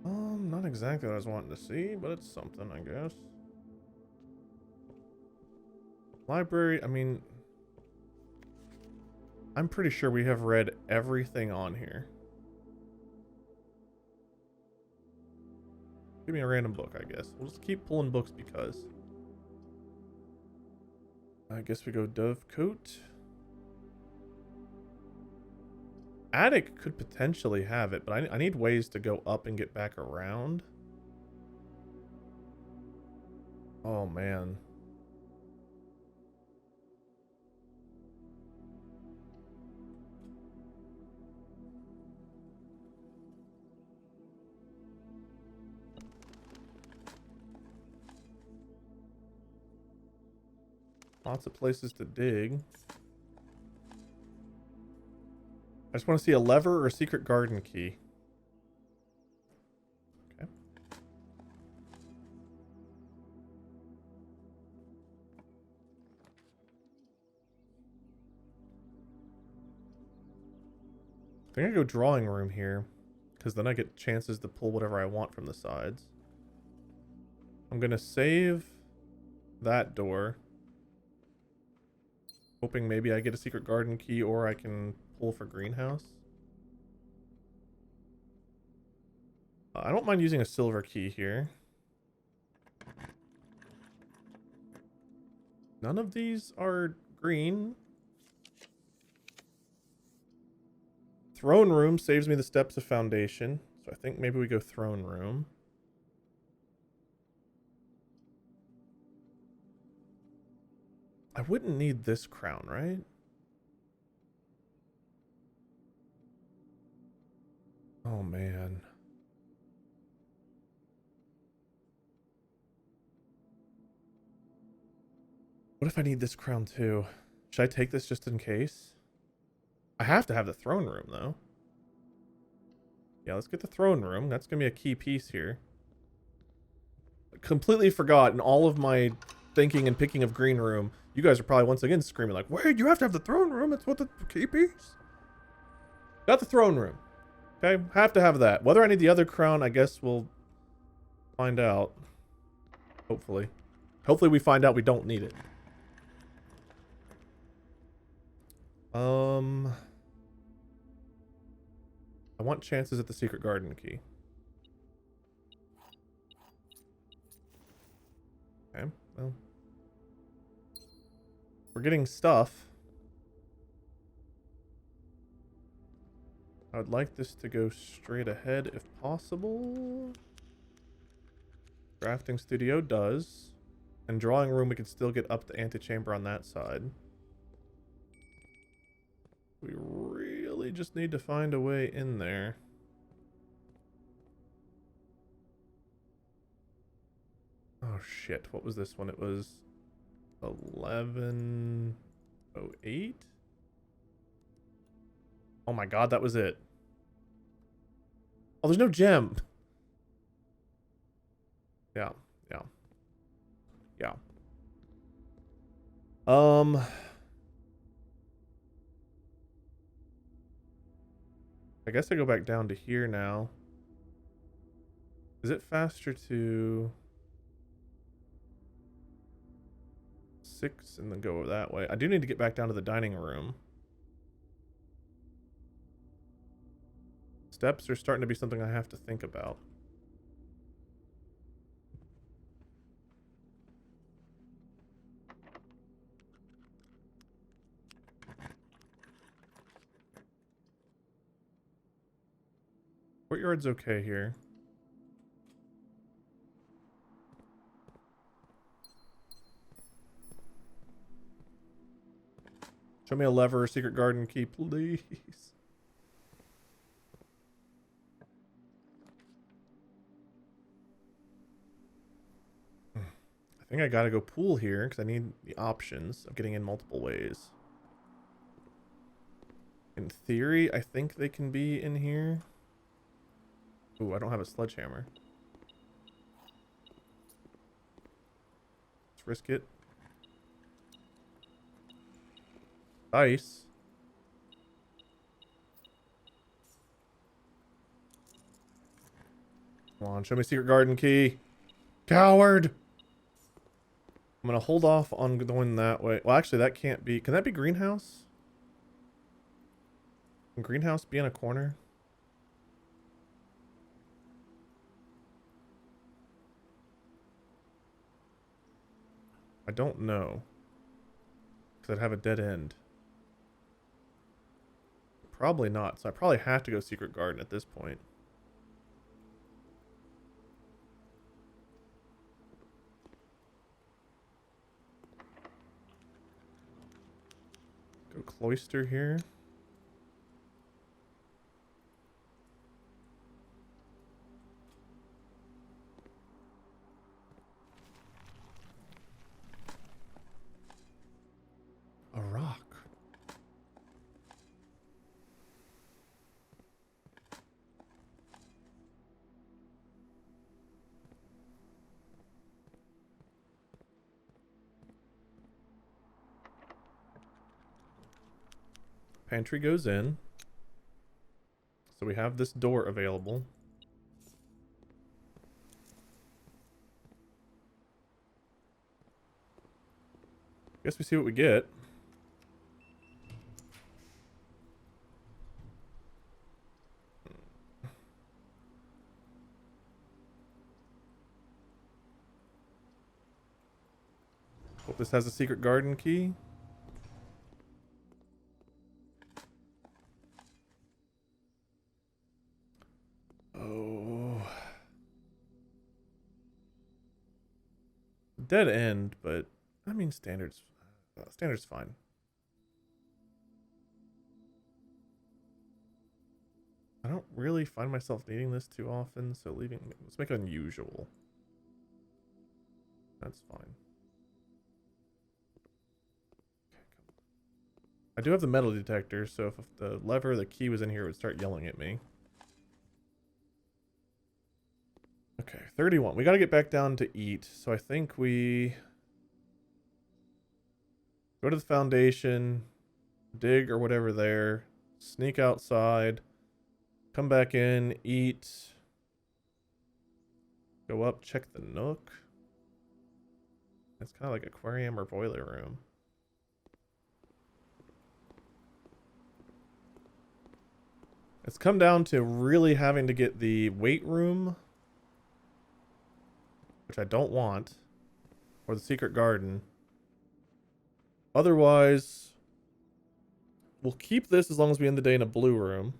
Speaker 1: Not exactly what I was wanting to see, but it's something, I guess. Library, I mean, I'm pretty sure we have read everything on here. Give me a random book, I guess. We'll just keep pulling books because. I guess we go Dovecote. Attic could potentially have it, but I need ways to go up and get back around. Oh, man. Lots of places to dig. I just want to see a lever or a secret garden key. Okay. I think I go drawing room here, because then I get chances to pull whatever I want from the sides. I'm gonna save that door, hoping maybe I get a secret garden key or I can pull for greenhouse. I don't mind using a silver key here. None of these are green. Throne room saves me the steps of foundation, so I think maybe we go throne room. I wouldn't need this crown, right? Oh, man. What if I need this crown too? Should I take this just in case? I have to have the throne room, though. Yeah, let's get the throne room. That's going to be a key piece here. I completely forgot in all of my thinking and picking of green room. You guys are probably once again screaming like, wait, you have to have the throne room. That's what the key piece. Got the throne room. Okay, have to have that. Whether I need the other crown, I guess we'll find out. Hopefully. Hopefully we find out we don't need it. I want chances at the secret garden key. Okay, well. We're getting stuff. I would like this to go straight ahead if possible. Crafting studio does. And drawing room, we can still get up the antechamber on that side. We really just need to find a way in there. Oh shit, what was this one? It was 1108? Oh my god, that was it. Oh, there's no gem. Yeah. I guess I go back down to here now. Is it faster to 6 and then go that way? I do need to get back down to the dining room. Steps are starting to be something I have to think about. Courtyard's okay here. Show me a lever or secret garden key, please. I think I gotta go pool here because I need the options of getting in multiple ways. In theory, I think they can be in here. Ooh, I don't have a sledgehammer. Let's risk it. Dice. Come on, show me secret garden key. Coward! I'm gonna hold off on going that way. Well, actually, that can't be. Can that be greenhouse? Can greenhouse be in a corner? I don't know. Because I'd have a dead end. Probably not. So I probably have to go secret garden at this point. Go cloister here. A rock. Pantry goes in. So we have this door available. Guess we see what we get. Hope this has a secret garden key. Oh. Dead end, but I mean standard's fine. I don't really find myself needing this too often, so let's make it unusual. That's fine. I do have the metal detector, so if the lever, the key was in here, it would start yelling at me. Okay, 31. We gotta get back down to eat, so I think we go to the foundation, dig or whatever there, sneak outside, come back in, eat, go up, check the nook. It's kind of like aquarium or boiler room. It's come down to really having to get the weight room, which I don't want, or the secret garden. Otherwise, we'll keep this as long as we end the day in a blue room.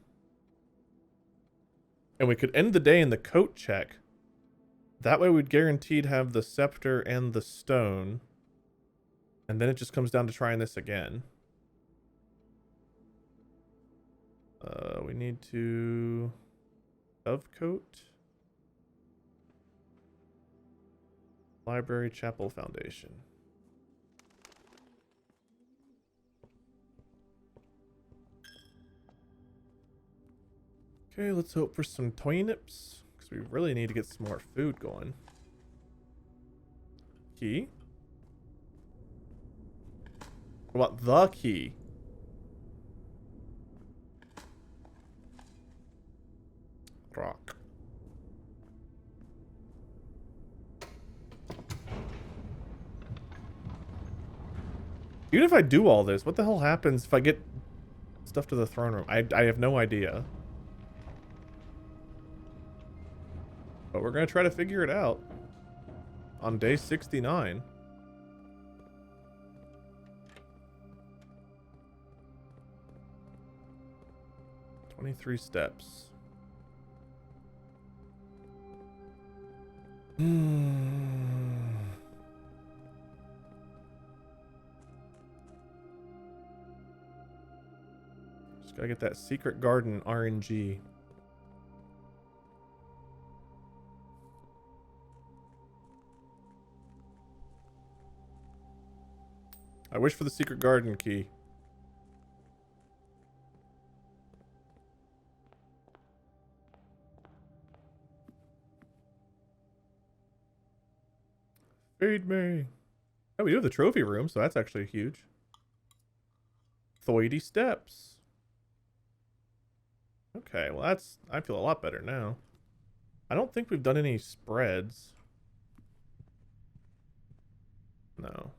Speaker 1: And we could end the day in the coat check. That way we'd guaranteed have the scepter and the stone. And then it just comes down to trying this again. We need to dovecoat. Library Chapel Foundation. Okay, let's hope for some turnips, because we really need to get some more food going. Key? What about the key? Rock. Even if I do all this, what the hell happens if I get stuff to the throne room? I have no idea. But we're going to try to figure it out on day 69. "23 steps. Just gotta get that secret garden RNG. I wish for the secret garden key. Feed me. Oh, we do have the trophy room, so that's actually huge. 30 steps. Okay, well I feel a lot better now. I don't think we've done any spreads. No.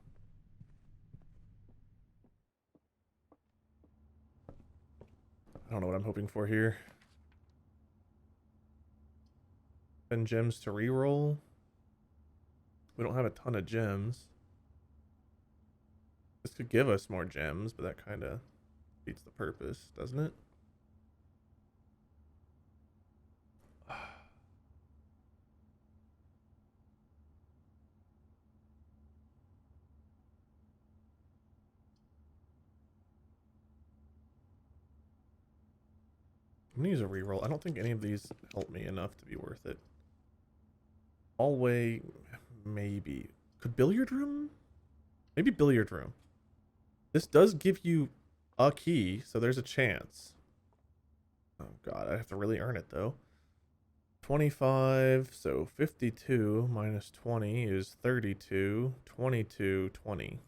Speaker 1: I don't know what I'm hoping for here. 10 gems to reroll. We don't have a ton of gems. This could give us more gems, but that kind of beats the purpose, doesn't it? I'm gonna use a reroll. I don't think any of these help me enough to be worth it. Hallway, maybe. Could billiard room? Maybe billiard room. This does give you a key, so there's a chance. Oh god, I have to really earn it though. 25, so 52 minus 20 is 32. 22, 20.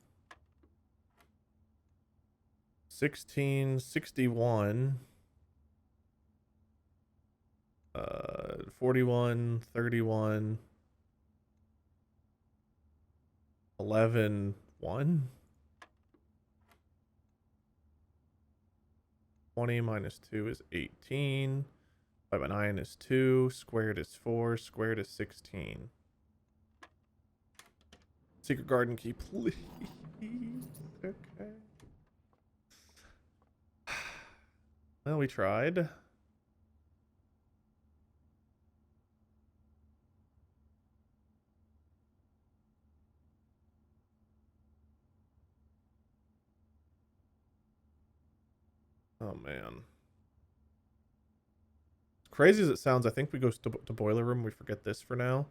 Speaker 1: 16, 61. 41, 31, 11, 1. 20 minus 2 is 18. 5 by 9 is 2. Squared is 4. Squared is 16. Secret garden key, please. Okay. Well, we tried. Oh, man. As crazy as it sounds, I think we go to boiler room. We forget this for now.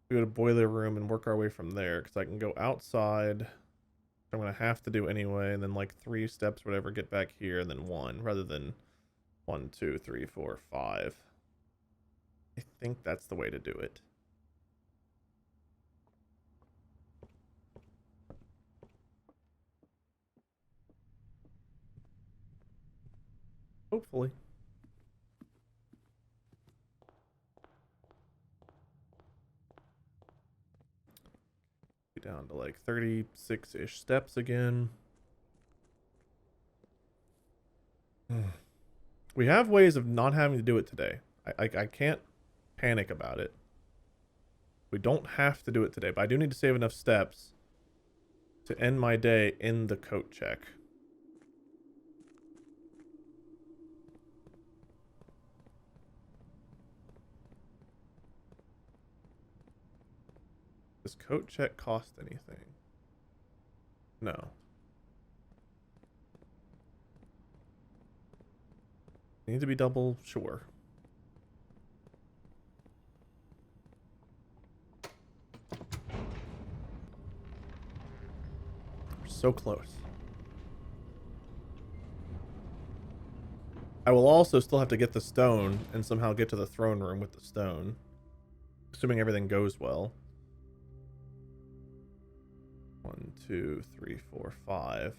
Speaker 1: We go to boiler room and work our way from there, because I can go outside. I'm going to have to do anyway, and then like 3 steps, whatever, get back here, and then 1, rather than 1, 2, 3, 4, 5. I think that's the way to do it. Hopefully. Down to like 36-ish steps again. We have ways of not having to do it today. I can't panic about it. We don't have to do it today, but I do need to save enough steps to end my day in the coat check. Does coat check cost anything? No. Need to be double sure. We're so close. I will also still have to get the stone and somehow get to the throne room with the stone. Assuming everything goes well. 1, 2, 3, 4, 5,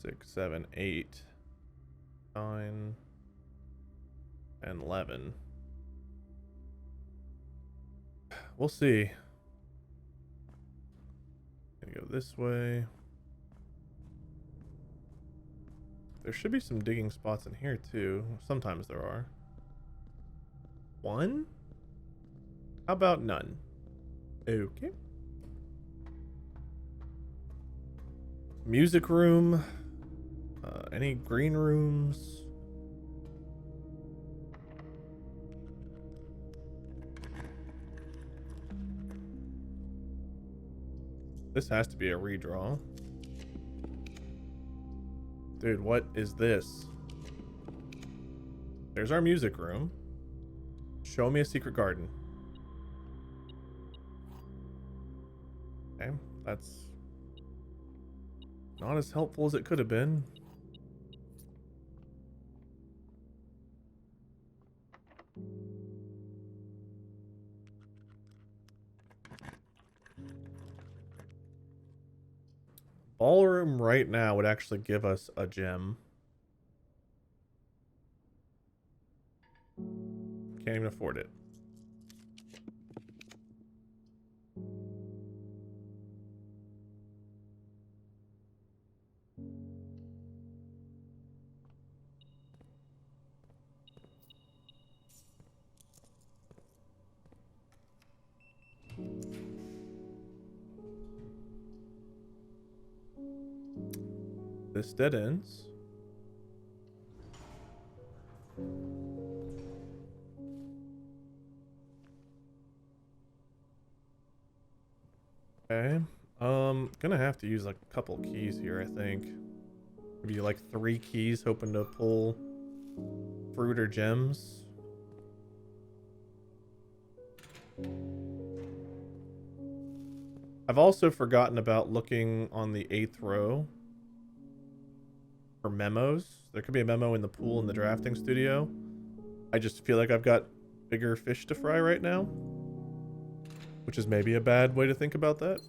Speaker 1: 6, 7, 8, 9, and 11. We'll see. Gonna go this way. There should be some digging spots in here too. Sometimes there are. 1? How about none? Okay. Music room. Any green rooms? This has to be a redraw. Dude, what is this? There's our music room. Show me a secret garden. Okay, that's not as helpful as it could have been. Ballroom right now would actually give us a gem. Can't even afford it. This dead ends. Okay. Gonna have to use like a couple keys here, I think. Maybe like 3 keys, hoping to pull fruit or gems. I've also forgotten about looking on the 8th row for memos. There could be a memo in the pool in the drafting studio. I just feel like I've got bigger fish to fry right now, which is maybe a bad way to think about that.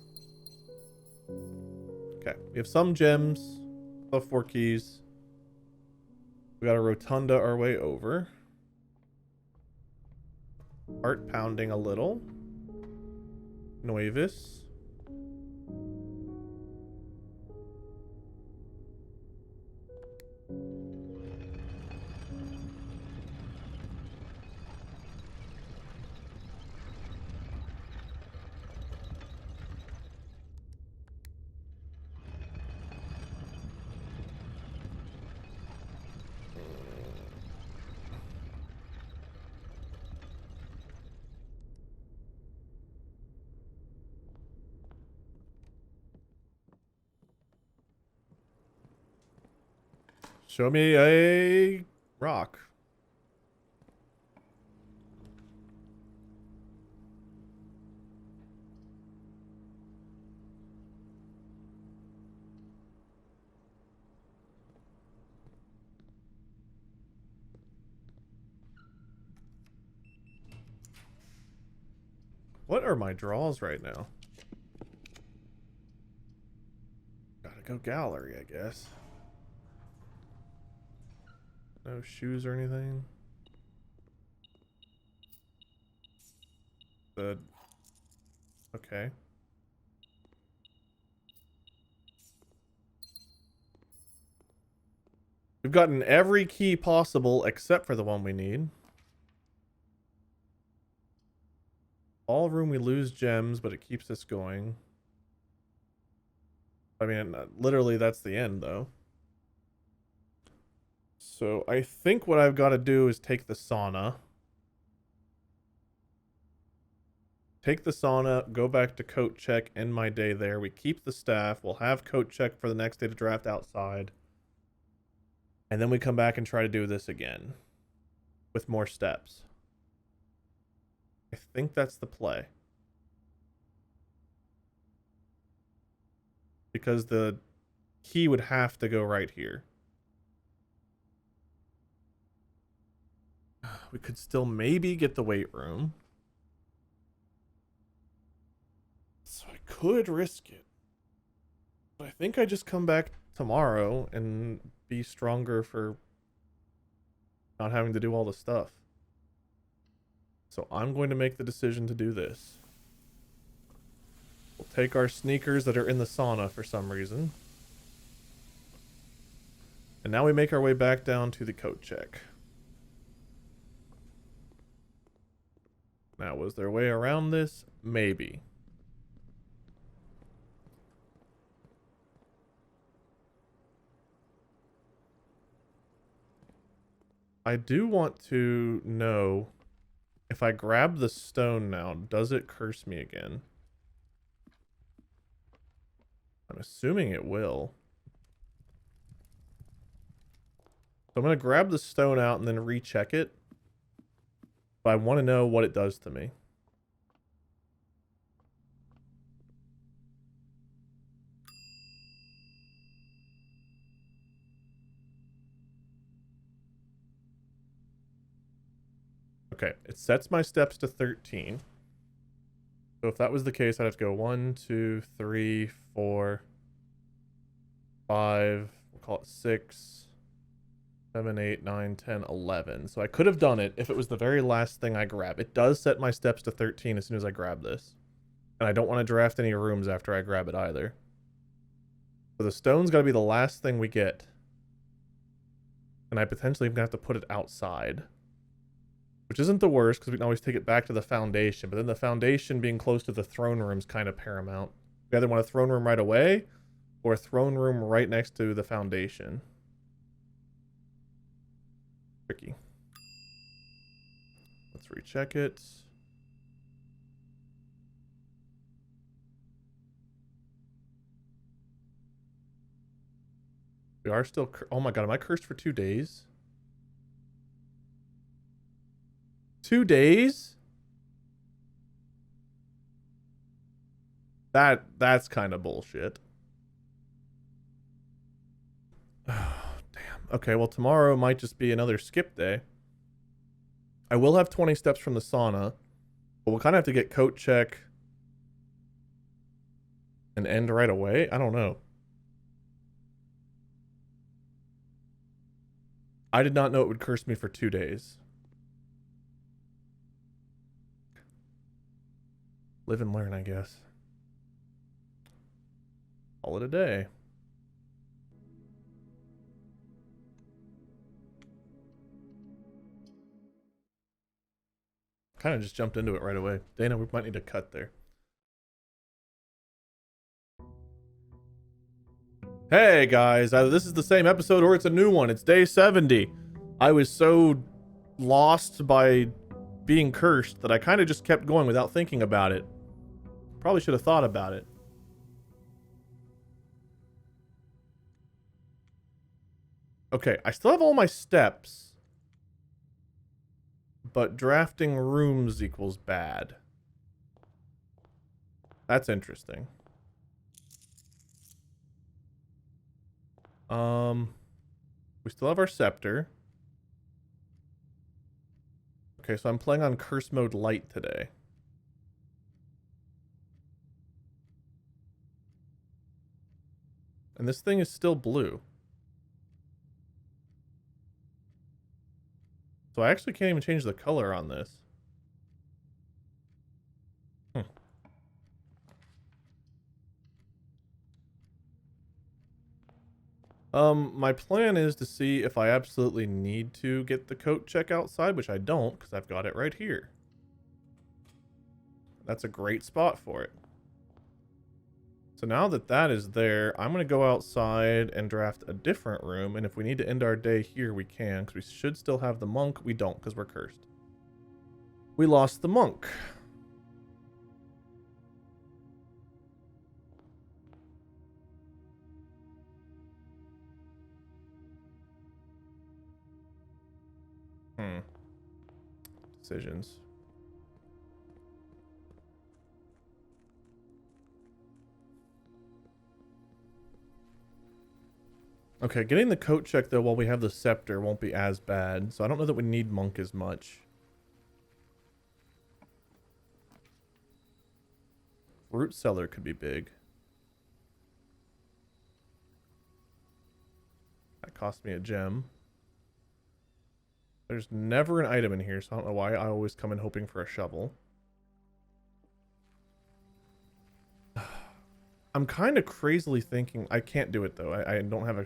Speaker 1: Okay, we have some gems, of 4 keys. We got a rotunda our way over. Heart pounding a little. Noivus. Show me a rock. What are my draws right now? Gotta go gallery, I guess. No shoes or anything. Good. Okay. We've gotten every key possible except for the one we need. Ballroom, we lose gems, but it keeps us going. I mean, literally, that's the end, though. So I think what I've got to do is take the sauna. Take the sauna, go back to coat check, end my day there. We keep the staff. We'll have coat check for the next day to draft outside. And then we come back and try to do this again. With more steps. I think that's the play. Because the key would have to go right here. We could still maybe get the weight room. So I could risk it. But I think I just come back tomorrow and be stronger for not having to do all the stuff. So I'm going to make the decision to do this. We'll take our sneakers that are in the sauna for some reason. And now we make our way back down to the coat check. Now, was there a way around this? Maybe. I do want to know if I grab the stone now, does it curse me again? I'm assuming it will. So I'm going to grab the stone out and then recheck it. But I want to know what it does to me. Okay, it sets my steps to 13. So if that was the case, I'd have to go 1, 2, 3, 4, 5, we'll call it 6, 7, 8, 9, 10, 11. So I could have done it if it was the very last thing I grab. It does set my steps to 13 as soon as I grab this. And I don't want to draft any rooms after I grab it either. So the stone's got to be the last thing we get. And I potentially even have to put it outside. Which isn't the worst, because we can always take it back to the foundation. But then the foundation being close to the throne room is kind of paramount. We either want a throne room right away, or a throne room right next to the foundation. Tricky. Let's recheck it. We are still... Oh my god, am I cursed for 2 days? 2 days? That's kind of bullshit. Oh, damn. Okay, well tomorrow might just be another skip day. I will have 20 steps from the sauna, but we'll kind of have to get coat check and end right away. I don't know. I did not know it would curse me for 2 days. Live and learn, I guess. Call it a day. Kind of just jumped into it right away. Dana, we might need to cut there. Hey guys, either this is the same episode or it's a new one. It's day 70. I was so lost by being cursed that I kind of just kept going without thinking about it. Probably should have thought about it. Okay, I still have all my steps. But drafting rooms equals bad. That's interesting. We still have our Scepter. Okay, so I'm playing on Curse Mode Light today. And this thing is still blue. So I actually can't even change the color on this. My plan is to see if I absolutely need to get the coat check outside, which I don't, because I've got it right here. That's a great spot for it. So now that that is there, I'm going to go outside and draft a different room, and if we need to end our day here, we can, because we should still have the monk. We don't, because we're cursed. We lost the monk. Decisions. Okay, getting the coat check though while we have the Scepter won't be as bad, so I don't know that we need monk as much. Root cellar could be big. That cost me a gem. There's never an item in here, so I don't know why I always come in hoping for a shovel. I'm kind of crazily thinking I can't do it though. I don't have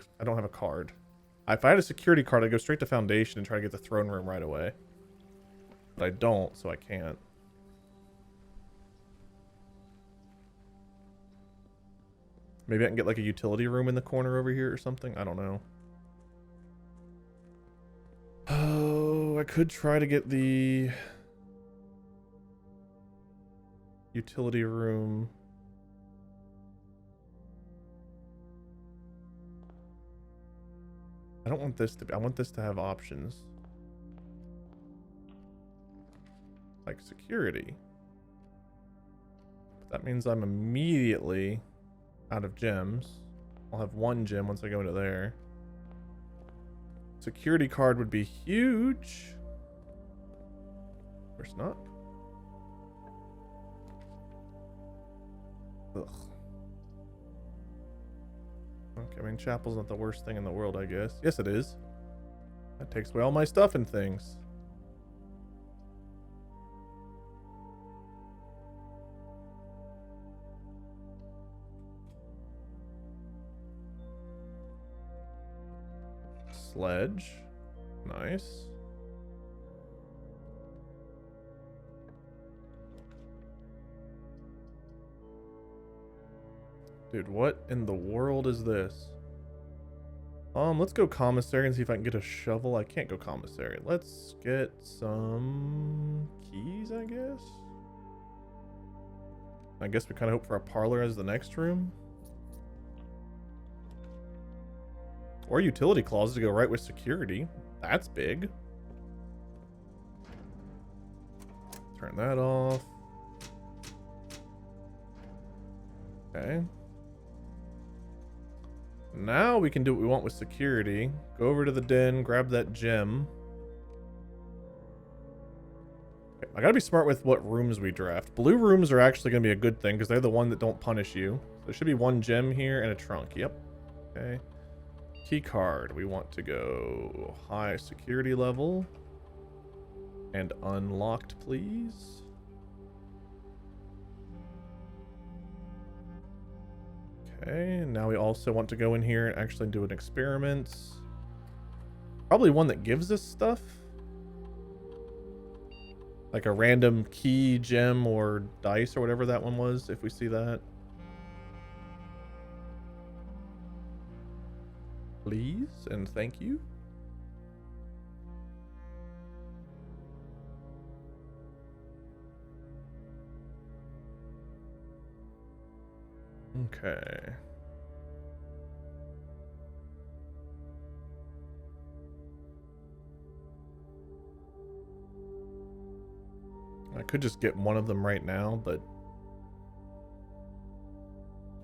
Speaker 1: a card. If I had a security card, I'd go straight to Foundation and try to get the throne room right away. But I don't, so I can't. Maybe I can get like a utility room in the corner over here or something. I don't know. Oh, I could try to get the utility room. I don't want this to be, I want this to have options. Like security. But that means I'm immediately out of gems. I'll have one gem once I go into there. Security card would be huge. Of course not. Ugh. Okay, I mean, chapel's not the worst thing in the world, I guess. Yes, it is. That takes away all my stuff and things. Sledge. Nice. Dude, what in the world is this? Let's go commissary and see if I can get a shovel. I can't go commissary. Let's get some keys, I guess. I guess we kind of hope for a parlor as the next room. Or utility closet to go right with security. That's big. Turn that off. Okay. Now we can do what we want with security. Go over to the den, grab that gem. Okay, I gotta be smart with what rooms we draft. Blue rooms are actually gonna be a good thing because they're the one that don't punish you. There should be one gem here and a trunk. Yep. Okay. Key card. We want to go high security level. And unlocked, please. Okay, now we also want to go in here and actually do an experiment. Probably one that gives us stuff. Like a random key, gem, or dice, or whatever that one was, if we see that. Please, and thank you. Okay. I could just get one of them right now, but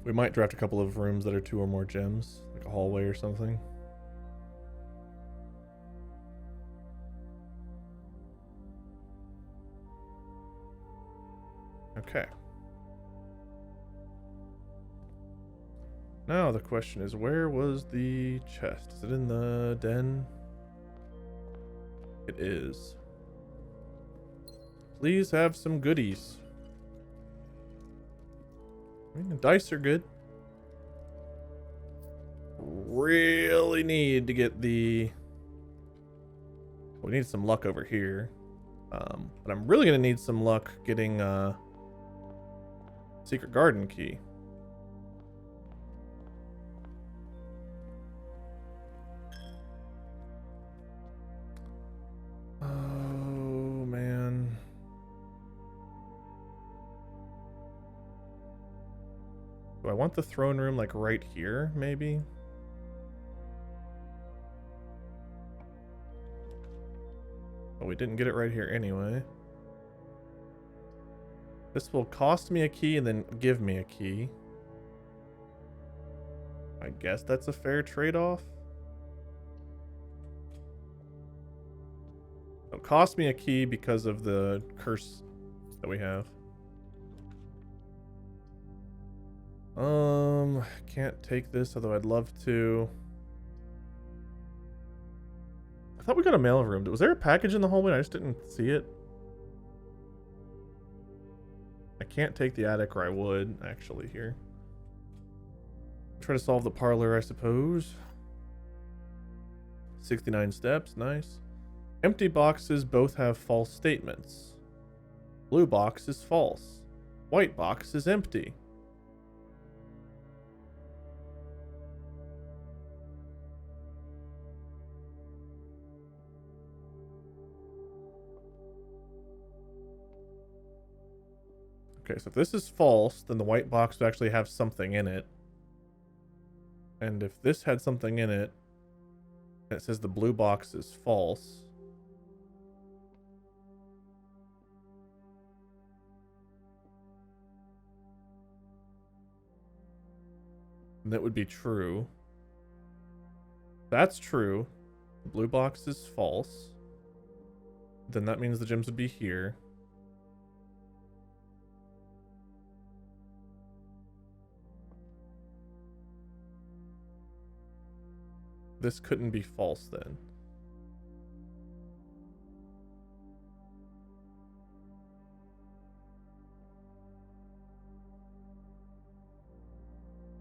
Speaker 1: we might draft a couple of rooms that are 2 or more gems, like a hallway or something. Okay. Now the question is, where was the chest? Is it in the den? It is. Please have some goodies. I mean, the dice are good. Really need to get the... We need some luck over here. But I'm really going to need some luck getting Secret Garden key. Oh, man. Do I want the throne room like right here, maybe? Oh, we didn't get it right here anyway. This will cost me a key and then give me a key. I guess that's a fair trade-off. It'll cost me a key because of the curse that we have. Can't take this, although I'd love to. I thought we got a mail room. Was there a package in the hallway? I just didn't see it. I can't take the attic, or I would, actually, here. Try to solve the parlor, I suppose. 69 steps, nice. Empty boxes both have false statements. Blue box is false. White box is empty. Okay, so if this is false, then the white box would actually have something in it. And if this had something in it, and it says the blue box is false, then that would be true. If that's true, the blue box is false, then that means the gems would be here. This couldn't be false then.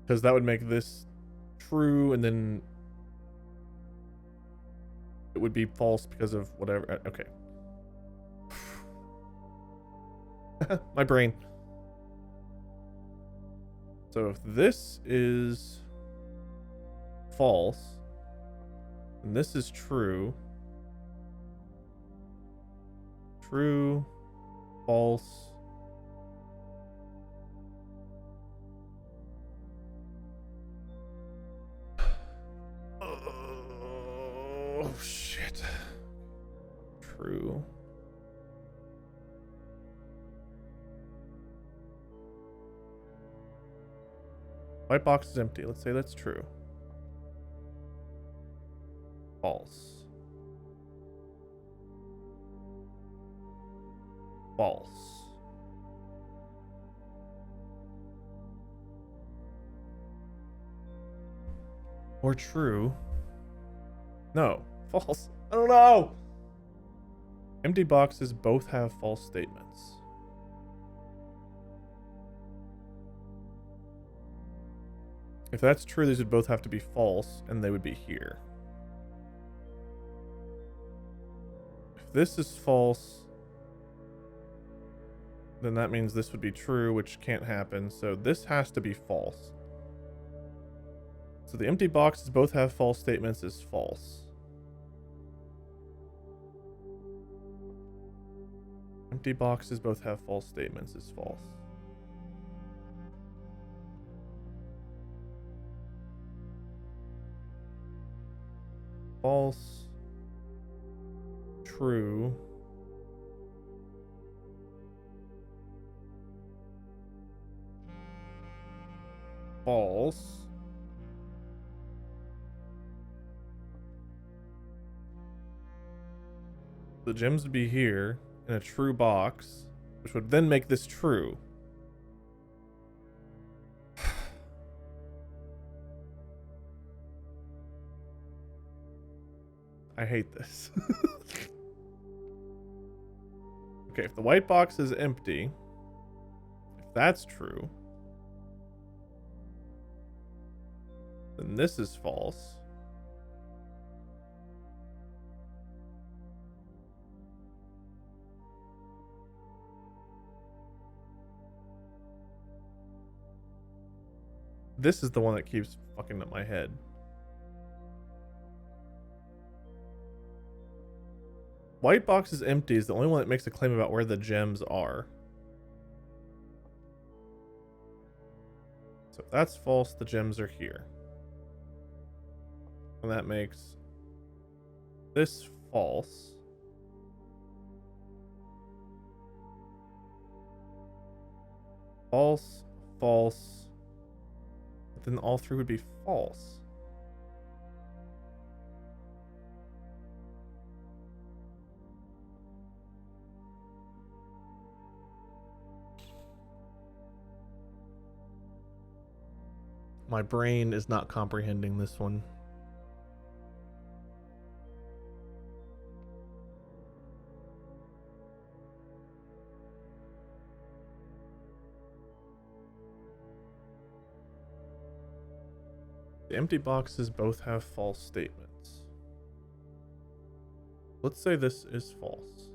Speaker 1: Because that would make this true, and then it would be false because of whatever. Okay. My brain. So if this is false, and this is true. True, false. Oh, shit. True. White box is empty. Let's say that's true. False. False. Or true. No. False. I don't know. Empty boxes both have false statements. If that's true, these would both have to be false, and they would be here. If this is false, then that means this would be true, which can't happen. So this has to be false. So the empty boxes both have false statements is false. Empty boxes both have false statements is false. False. True. False. The gems would be here in a true box, which would then make this true. I hate this. Okay, if the white box is empty, if that's true, then this is false. This is the one that keeps fucking up my head. White box is empty is the only one that makes a claim about where the gems are. So if that's false, the gems are here. And that makes this false. False, false. But then all three would be false. My brain is not comprehending this one. The empty boxes both have false statements. Let's say this is false.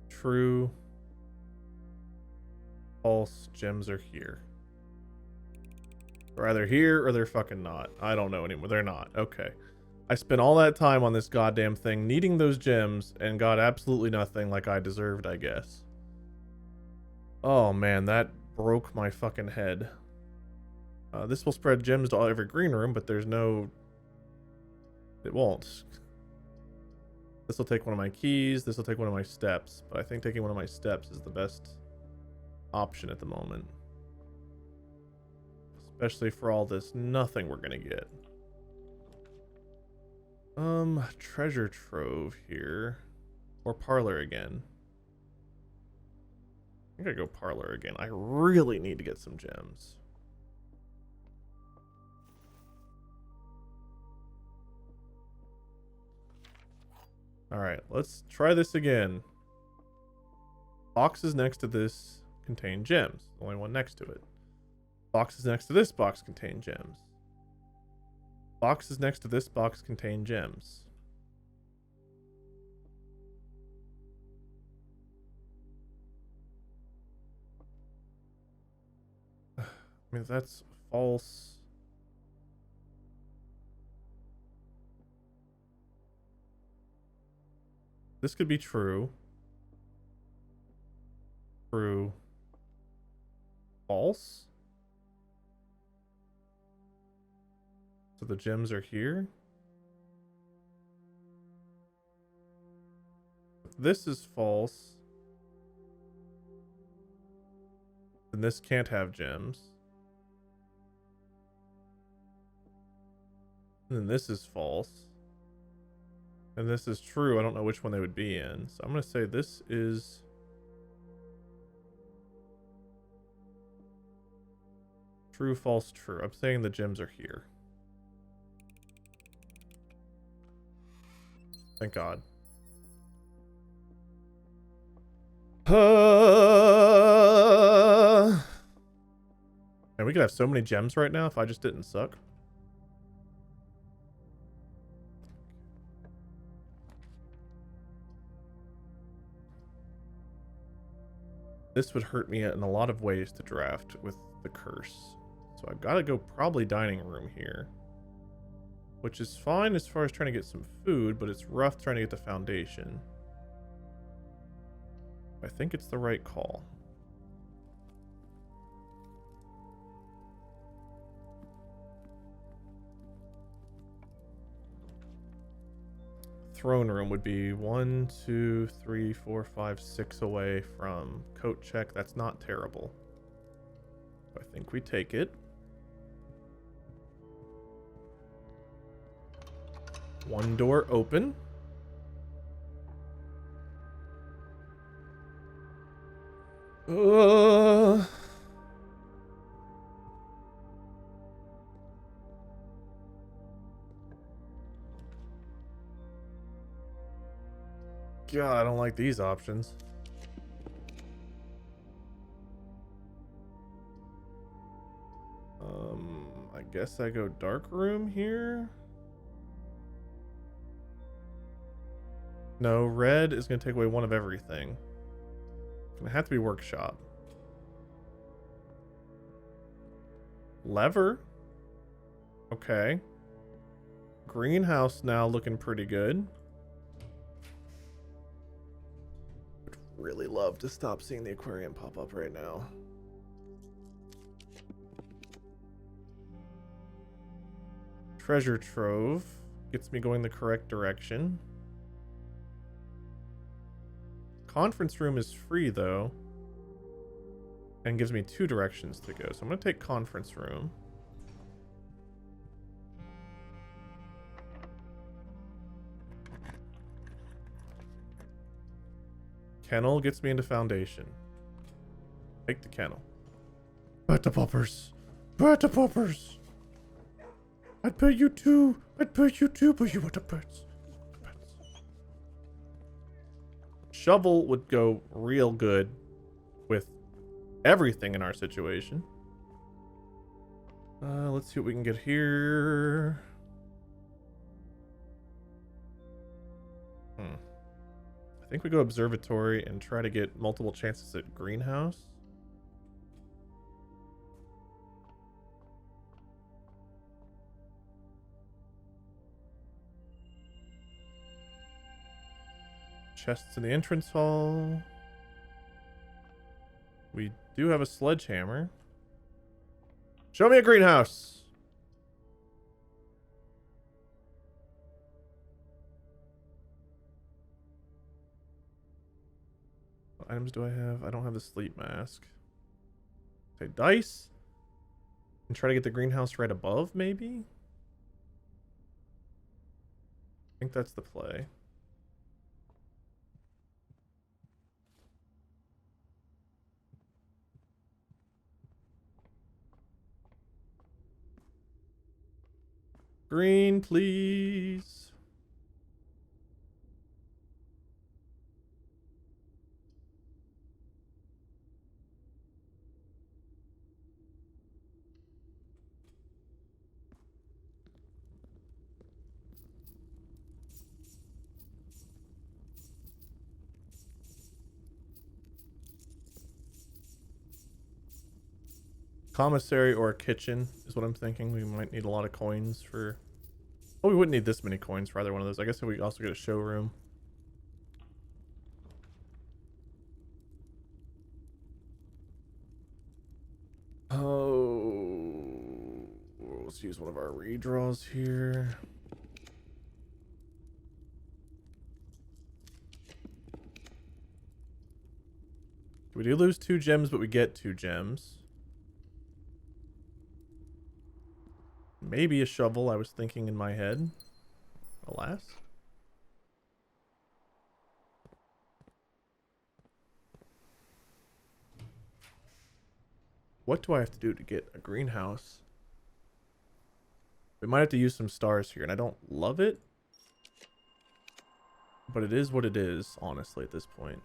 Speaker 1: True. False. Gems are here. They're either here or they're fucking not. I don't know anymore. They're not. Okay. I spent all that time on this goddamn thing needing those gems and got absolutely nothing like I deserved, I guess. Oh man, that broke my fucking head. This will spread gems to every green room, but there's no... It won't. This will take one of my keys. This will take one of my steps. But I think taking one of my steps is the best option at the moment. Especially for all this nothing we're gonna get. Treasure trove here. Or parlor again. I think I go parlor again. I really need to get some gems. Alright, let's try this again. Boxes next to this contain gems. The only one next to it. Boxes next to this box contain gems. Boxes next to this box contain gems. I mean, that's false. This could be true. True. False. So the gems are here. This is false. Then this can't have gems. And then this is false. And this is true. I don't know which one they would be in. So I'm going to say this is... True, false, true. I'm saying the gems are here. Thank God. And we could have so many gems right now if I just didn't suck. This would hurt me in a lot of ways to draft with the curse. So I've got to go probably dining room here. Which is fine as far as trying to get some food, but it's rough trying to get the foundation. I think it's the right call. Throne room would be 1, 2, 3, 4, 5, 6 away from coat check. That's not terrible. I think we take it. One door open. God, I don't like these options. I guess I go dark room here. No, red is going to take away one of everything. It's going to have to be workshop. Lever. Okay. Greenhouse now looking pretty good. Would really love to stop seeing the aquarium pop up right now. Treasure trove gets me going the correct direction. Conference room is free though, and gives me 2 directions to go. So I'm going to take conference room. Kennel gets me into foundation. Take the kennel. Pet the puppers. Pet the puppers. I'd pay you too. I'd pay you too, but you want the pets. Shovel would go real good with everything in our situation. Let's see what we can get here. I think we go observatory and try to get multiple chances at greenhouse. Chests in the entrance hall. We do have a sledgehammer. Show me a greenhouse. What items do I have? I don't have the sleep mask. Okay, dice. And try to get the greenhouse right above, maybe? I think that's the play. Green, please. Commissary or a kitchen is what I'm thinking. We might need a lot of coins for... Oh, we wouldn't need this many coins for either one of those. I guess we also get a showroom. Oh, let's use one of our redraws here. We do lose 2 gems, but we get 2 gems. Maybe a shovel, I was thinking in my head. Alas. What do I have to do to get a greenhouse? We might have to use some stars here, and I don't love it. But it is what it is, honestly, at this point.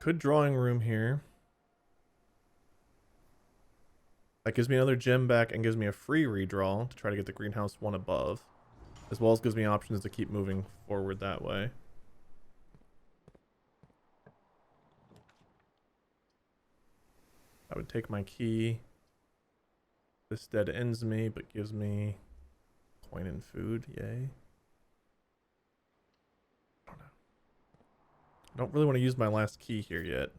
Speaker 1: Could drawing room here. That gives me another gem back and gives me a free redraw to try to get the greenhouse one above. As well as gives me options to keep moving forward that way. I would take my key. This dead ends me, but gives me coin and food. Yay. I don't know. I don't really want to use my last key here yet.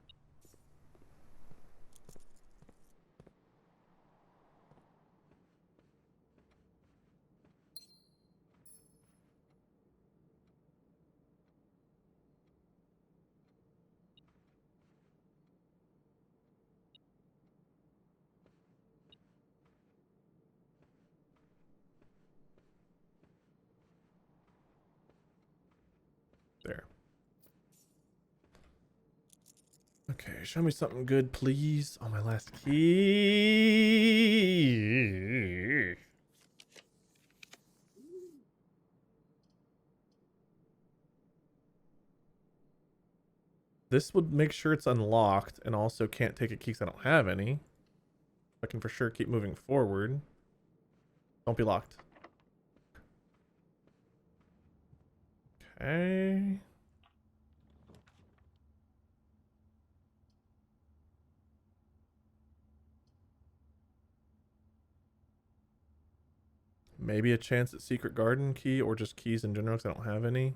Speaker 1: There. Okay, show me something good, please. Oh, my last key. This would make sure it's unlocked and also can't take a key because I don't have any. I can for sure keep moving forward. Don't be locked. Okay. Maybe a chance at secret garden key or just keys in general because I don't have any.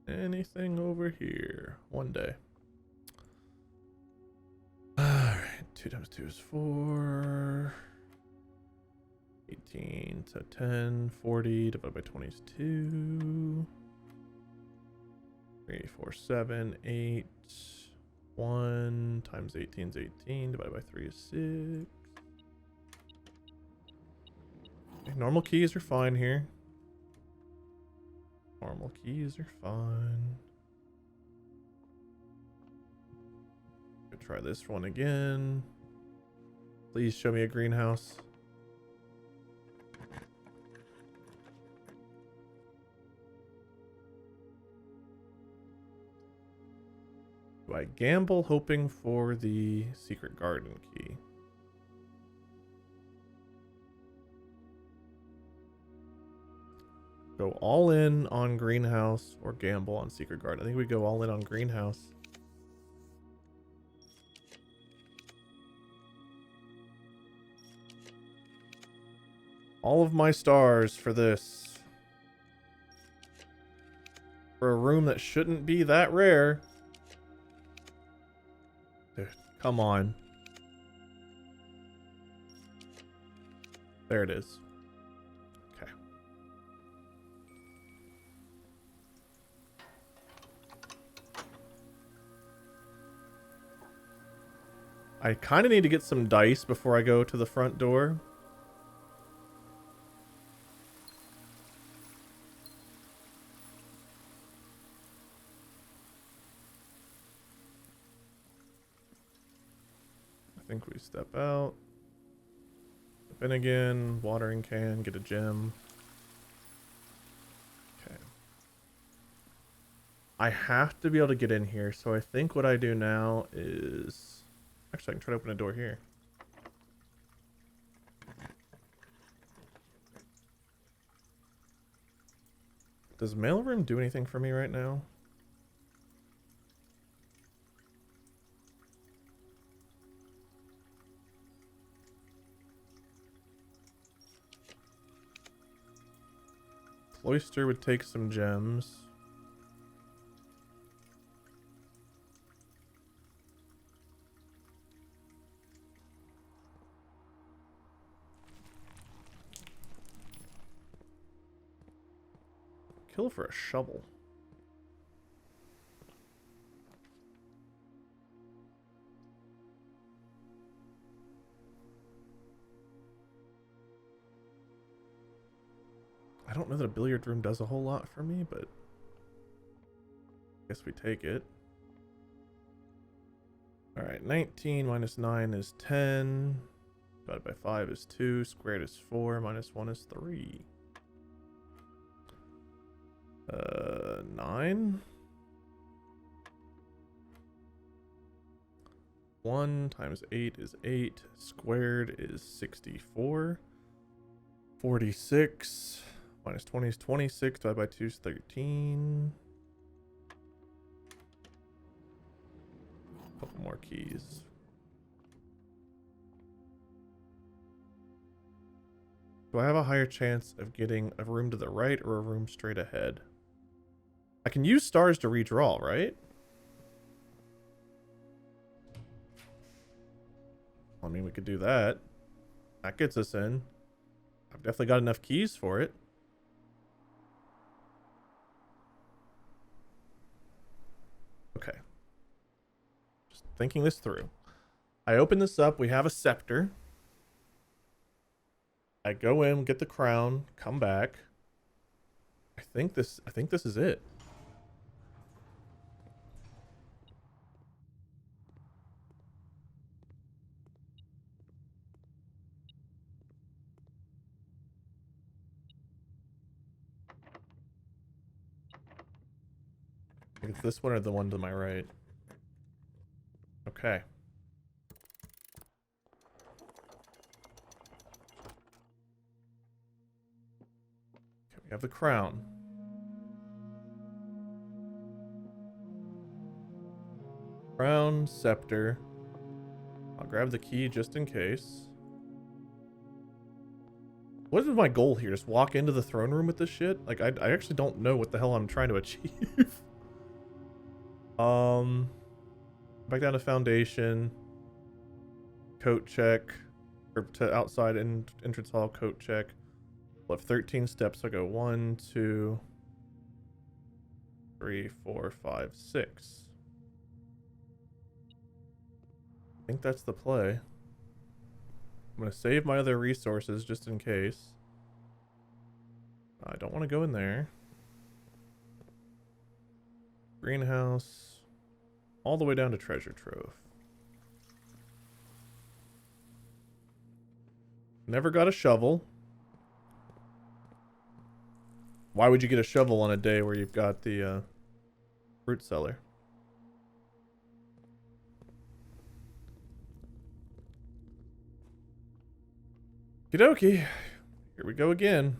Speaker 1: Anything over here? One day. Alright, 2 times 2 is 4. 18, so 10, 40 divided by 20 is 2. 3, 4, 7, 8. 1 times 18 is 18, divided by 3 is 6. Okay, normal keys are fine here. Normal keys are fine. Could try this one again. Please show me a greenhouse. Do I gamble hoping for the secret garden key? Go all in on greenhouse or gamble on secret garden. I think we go all in on greenhouse. All of my stars for this. For a room that shouldn't be that rare. Dude, come on. There it is. Okay. I kind of need to get some dice before I go to the front door. I think we step out. Step in again. Watering can. Get a gem. Okay. I have to be able to get in here, so I think what I do now is... Actually, I can try to open a door here. Does mailroom do anything for me right now? Cloister would take some gems. Kill for a shovel. I don't know that a billiard room does a whole lot for me, but I guess we take it. All right, 19 minus 9 is 10. Divided by 5 is 2. Squared is 4. Minus 1 is 3. 9. 1 times 8 is 8. Squared is 64. 46. Minus 20 is 26. Divided by 2 is 13. Couple more keys. Do I have a higher chance of getting a room to the right or a room straight ahead? I can use stars to redraw, right? I mean, we could do that. That gets us in. I've definitely got enough keys for it. Okay. Just thinking this through. I open this up. We have a scepter. I go in, get the crown, come back. I think this is it. I think it's this one or the one to my right. Okay. We have the crown. Crown, scepter. I'll grab the key just in case. What is my goal here? Just walk into the throne room with this shit? Like, I actually don't know what the hell I'm trying to achieve. Back down to foundation. Coat check. Or to outside entrance hall, coat check. We'll have 13 steps. So I go 1, 2, 3, 4, 5, 6. I think that's the play. I'm going to save my other resources just in case. I don't want to go in there. Greenhouse. All the way down to treasure trove. Never got a shovel. Why would you get a shovel on a day where you've got the fruit cellar? Okie dokie. Here we go again.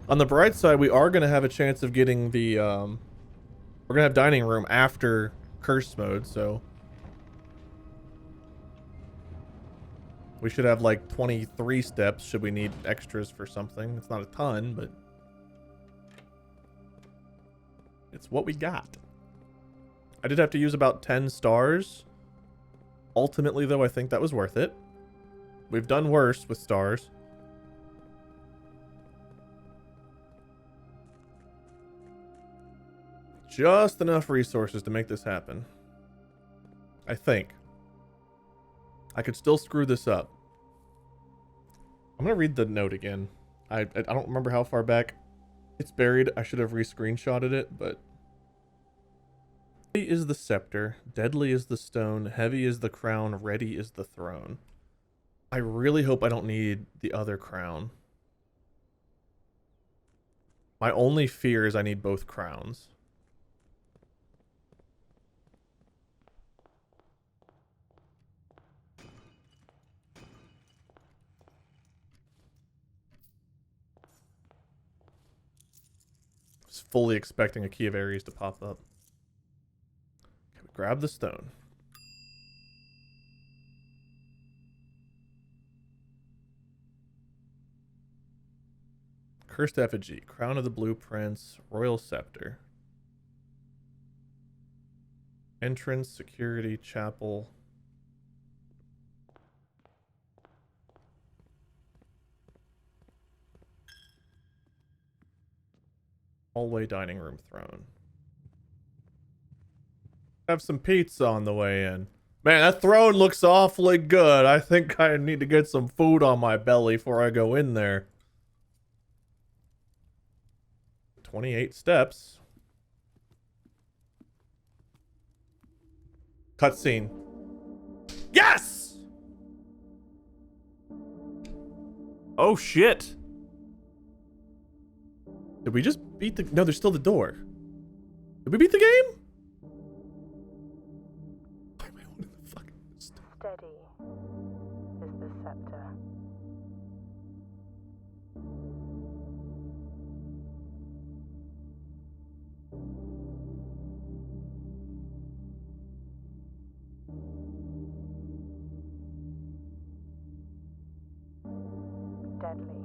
Speaker 1: On the bright side, we are going to have a chance of getting the, we're going to have dining room after curse mode, so. We should have like 23 steps should we need extras for something. It's not a ton, but it's what we got. I did have to use about 10 stars. Ultimately, though, I think that was worth it. We've done worse with stars. Just enough resources to make this happen. I think. I could still screw this up. I'm going to read the note again. I don't remember how far back it's buried. I should have re-screenshotted it, but... Heavy is the scepter, deadly is the stone, heavy is the crown, ready is the throne. I really hope I don't need the other crown. My only fear is I need both crowns. I was fully expecting a Key of Ares to pop up. Okay, grab the stone. Cursed effigy, crown of the blueprints, royal scepter. Entrance, security, chapel. Hallway, dining room, throne. Have some pizza on the way in. Man, that throne looks awfully good. I think I need to get some food on my belly before I go in there. 28 steps. Cutscene. Yes! Oh shit. Did we just beat the... No, there's still the door. Did we beat the game? Why am I holding the fucking...
Speaker 2: Steady is the scepter. Deadly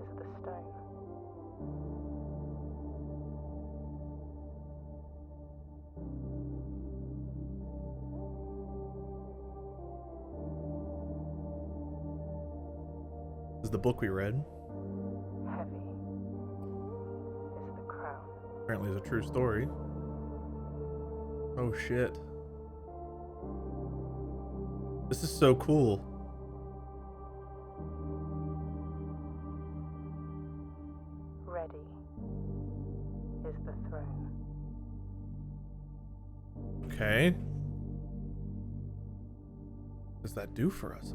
Speaker 2: is the stone.
Speaker 1: This is the book we read.
Speaker 2: Heavy is the crown.
Speaker 1: Apparently it's a true story. Oh shit. This is so cool.
Speaker 2: Ready is the throne.
Speaker 1: Okay. What does that do for us?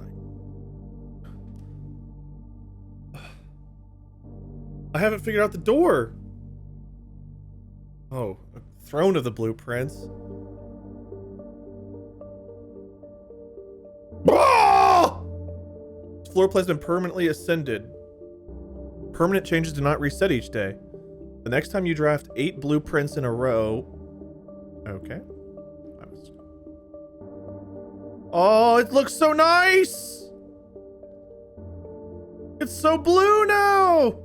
Speaker 1: I haven't figured out the door. Oh, a throne of the blueprints. Ah! Floor plan has been permanently ascended. Permanent changes do not reset each day. The next time you draft 8 blueprints in a row. Okay. Oh, it looks so nice! It's so blue now!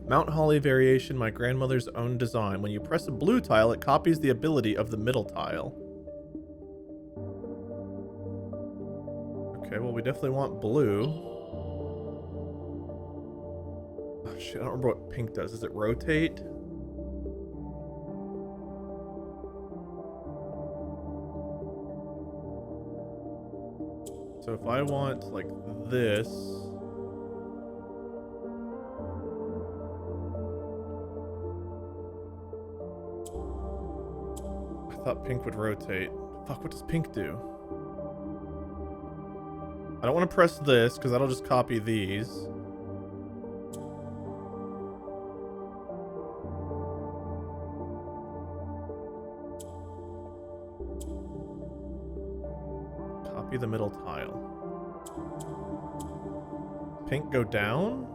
Speaker 1: Mount Holly variation, my grandmother's own design. When you press a blue tile, it copies the ability of the middle tile. Okay, well, we definitely want blue. Oh, shit, I don't remember what pink does. Does it rotate? So if I want, like, this... I thought pink would rotate. Fuck, what does pink do? I don't want to press this, because that'll just copy these. Copy the middle tile. Pink go down?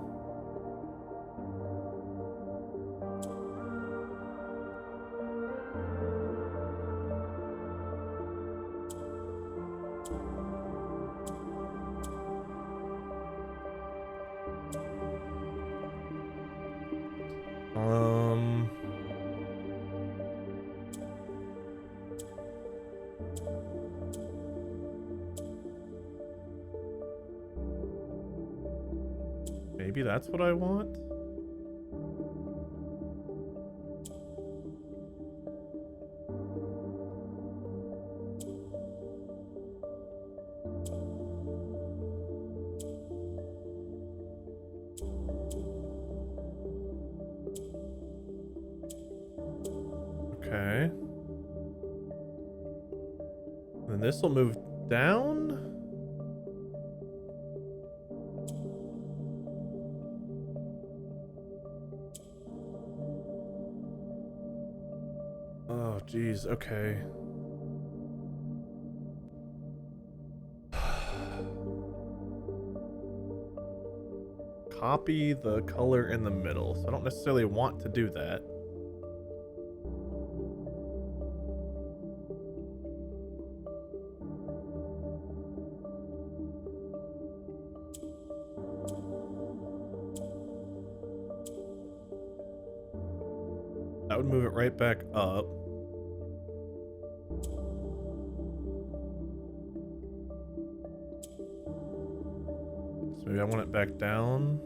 Speaker 1: Maybe that's what I want? Okay. Then this will move down? Oh, geez. Okay. Copy the color in the middle. So I don't necessarily want to do that. That would move it right back up. So maybe I want it back down.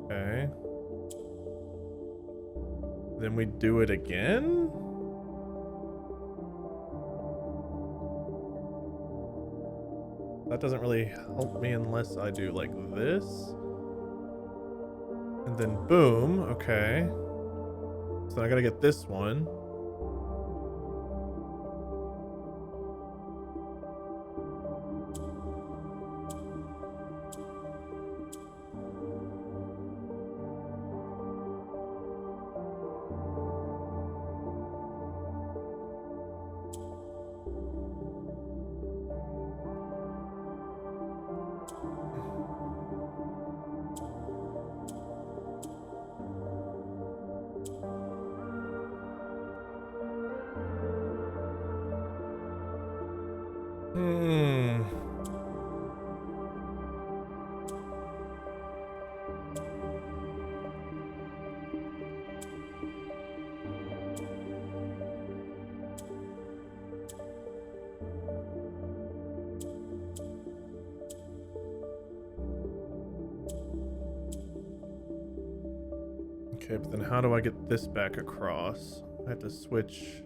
Speaker 1: Okay. Then we do it again? That doesn't really help me unless I do like this. And then boom, okay. So I gotta get this one. Okay, but then how do I get this back across? I have to switch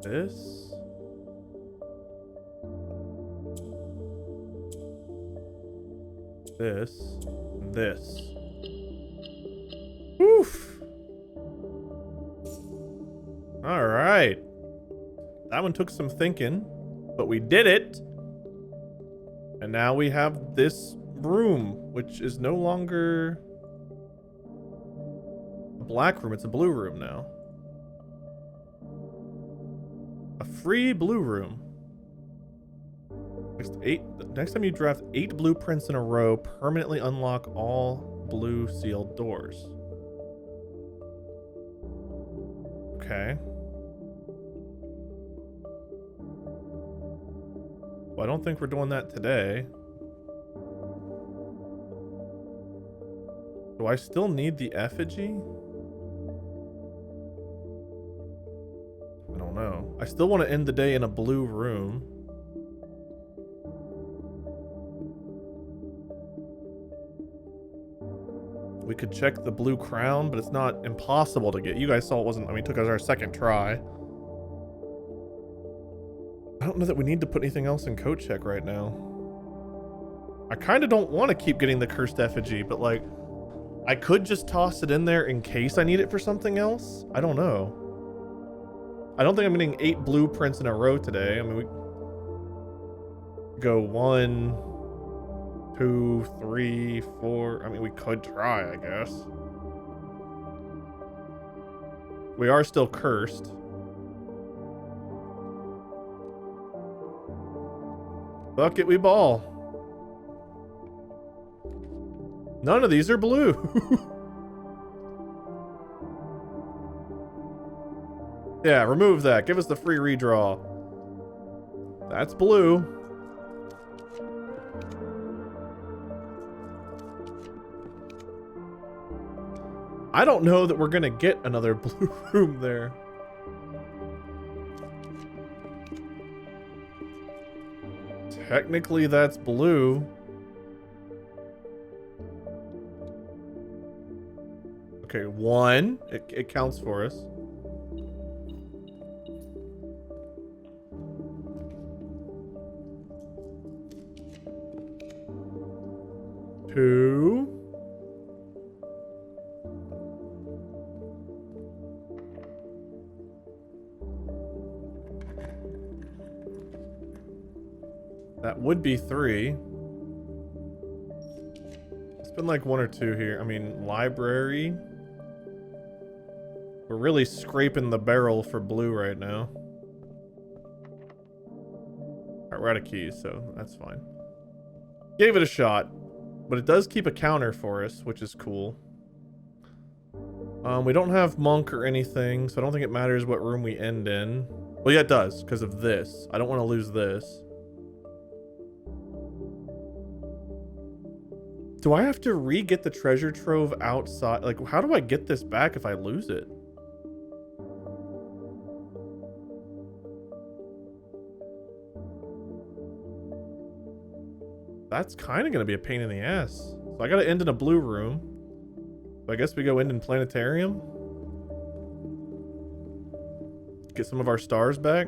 Speaker 1: this. This. Oof. All right. That one took some thinking, but we did it. And now we have this room, which is no longer a black room. It's a blue room now. A free blue room. Next time you draft 8 blueprints in a row, permanently unlock all blue sealed doors. Okay. Well, I don't think we're doing that today. Do I still need the effigy? I don't know. I still want to end the day in a blue room. We could check the blue crown, but it's not impossible to get. You guys saw it wasn't, I mean, it took us our second try. I don't know that we need to put anything else in code check right now. I kind of don't want to keep getting the cursed effigy, but like, I could just toss it in there in case I need it for something else. I don't know. I don't think I'm getting 8 blueprints in a row today. I mean, we go 1, 2, 3, 4. I mean, we could try, I guess. We are still cursed. Fuck it, we ball. None of these are blue. Yeah, remove that. Give us the free redraw. That's blue. I don't know that we're gonna get another blue room there. Technically, that's blue. Okay, 1. It counts for us. Two. That would be 3. It's been like 1 or 2 here. I mean, library. We're really scraping the barrel for blue right now. Alright, we're out of keys, so that's fine. Gave it a shot, but it does keep a counter for us, which is cool. We don't have monk or anything, so I don't think it matters what room we end in. Well, yeah, it does, because of this. I don't want to lose this. Do I have to re-get the treasure trove outside? Like, how do I get this back if I lose it? That's kind of going to be a pain in the ass. So I got to end in a blue room. So I guess we go end in planetarium. Get some of our stars back.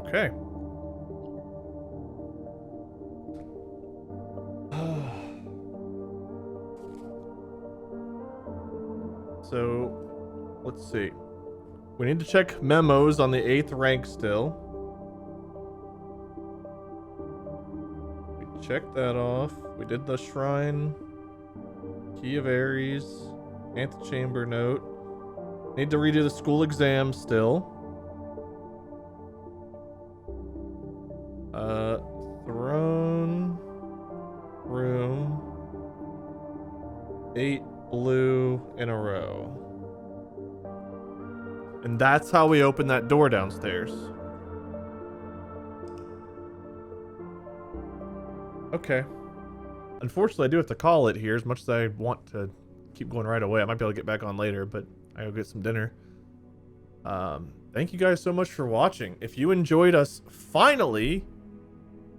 Speaker 1: Okay. So, let's see. We need to check memos on the 8th rank still. We checked that off. We did the shrine. Key of Ares. Antechamber note. Need to redo the school exam still. Throne room. 8 blue in a row. And that's how we open that door downstairs. Okay. Unfortunately, I do have to call it here as much as I want to keep going right away. I might be able to get back on later, but I gotta get some dinner. Thank you guys so much for watching. If you enjoyed us finally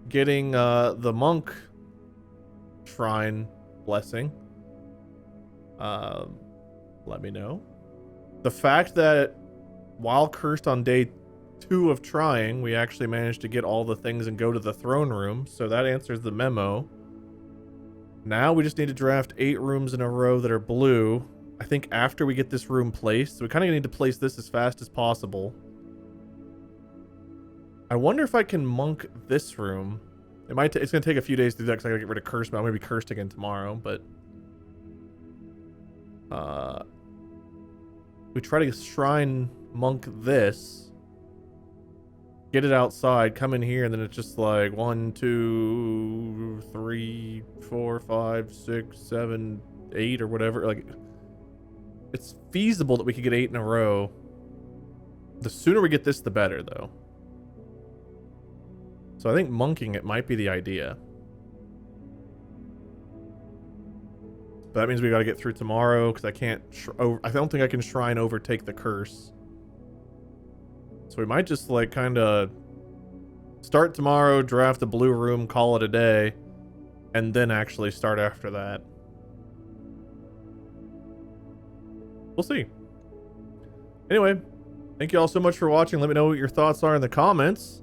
Speaker 1: getting the monk shrine blessing, let me know. The fact that while cursed on day 2 of trying, we actually managed to get all the things and go to the throne room, so that answers the memo. Now we just need to draft 8 rooms in a row that are blue. I think after we get this room placed, so we kind of need to place this as fast as possible. I wonder if I can monk this room. It's gonna take a few days to do that because I gotta get rid of curse, but I'm gonna be cursed again tomorrow. But we try to shrine monk this, get it outside, come in here, and then it's just like 1, 2, 3, 4, 5, 6, 7, 8 or whatever. Like, it's feasible that we could get 8 in a row. The sooner we get this, the better, though. So I think monking it might be the idea. But that means we got to get through tomorrow because I can't. I don't think I can shrine overtake the curse. So we might just like kind of start tomorrow, draft the blue room, call it a day, and then actually start after that. We'll see. Anyway, thank you all so much for watching. Let me know what your thoughts are in the comments.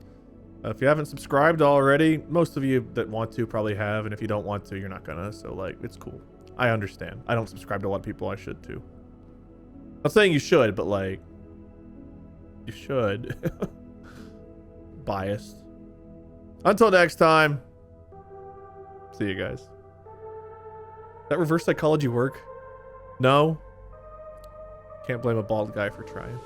Speaker 1: If you haven't subscribed already, most of you that want to probably have, and if you don't want to, you're not gonna. So like, it's cool. I understand. I don't subscribe to a lot of people. I should too. I'm not saying you should, but like, you should. Biased. Until next time. See you guys. That reverse psychology work? No. Can't blame a bald guy for trying.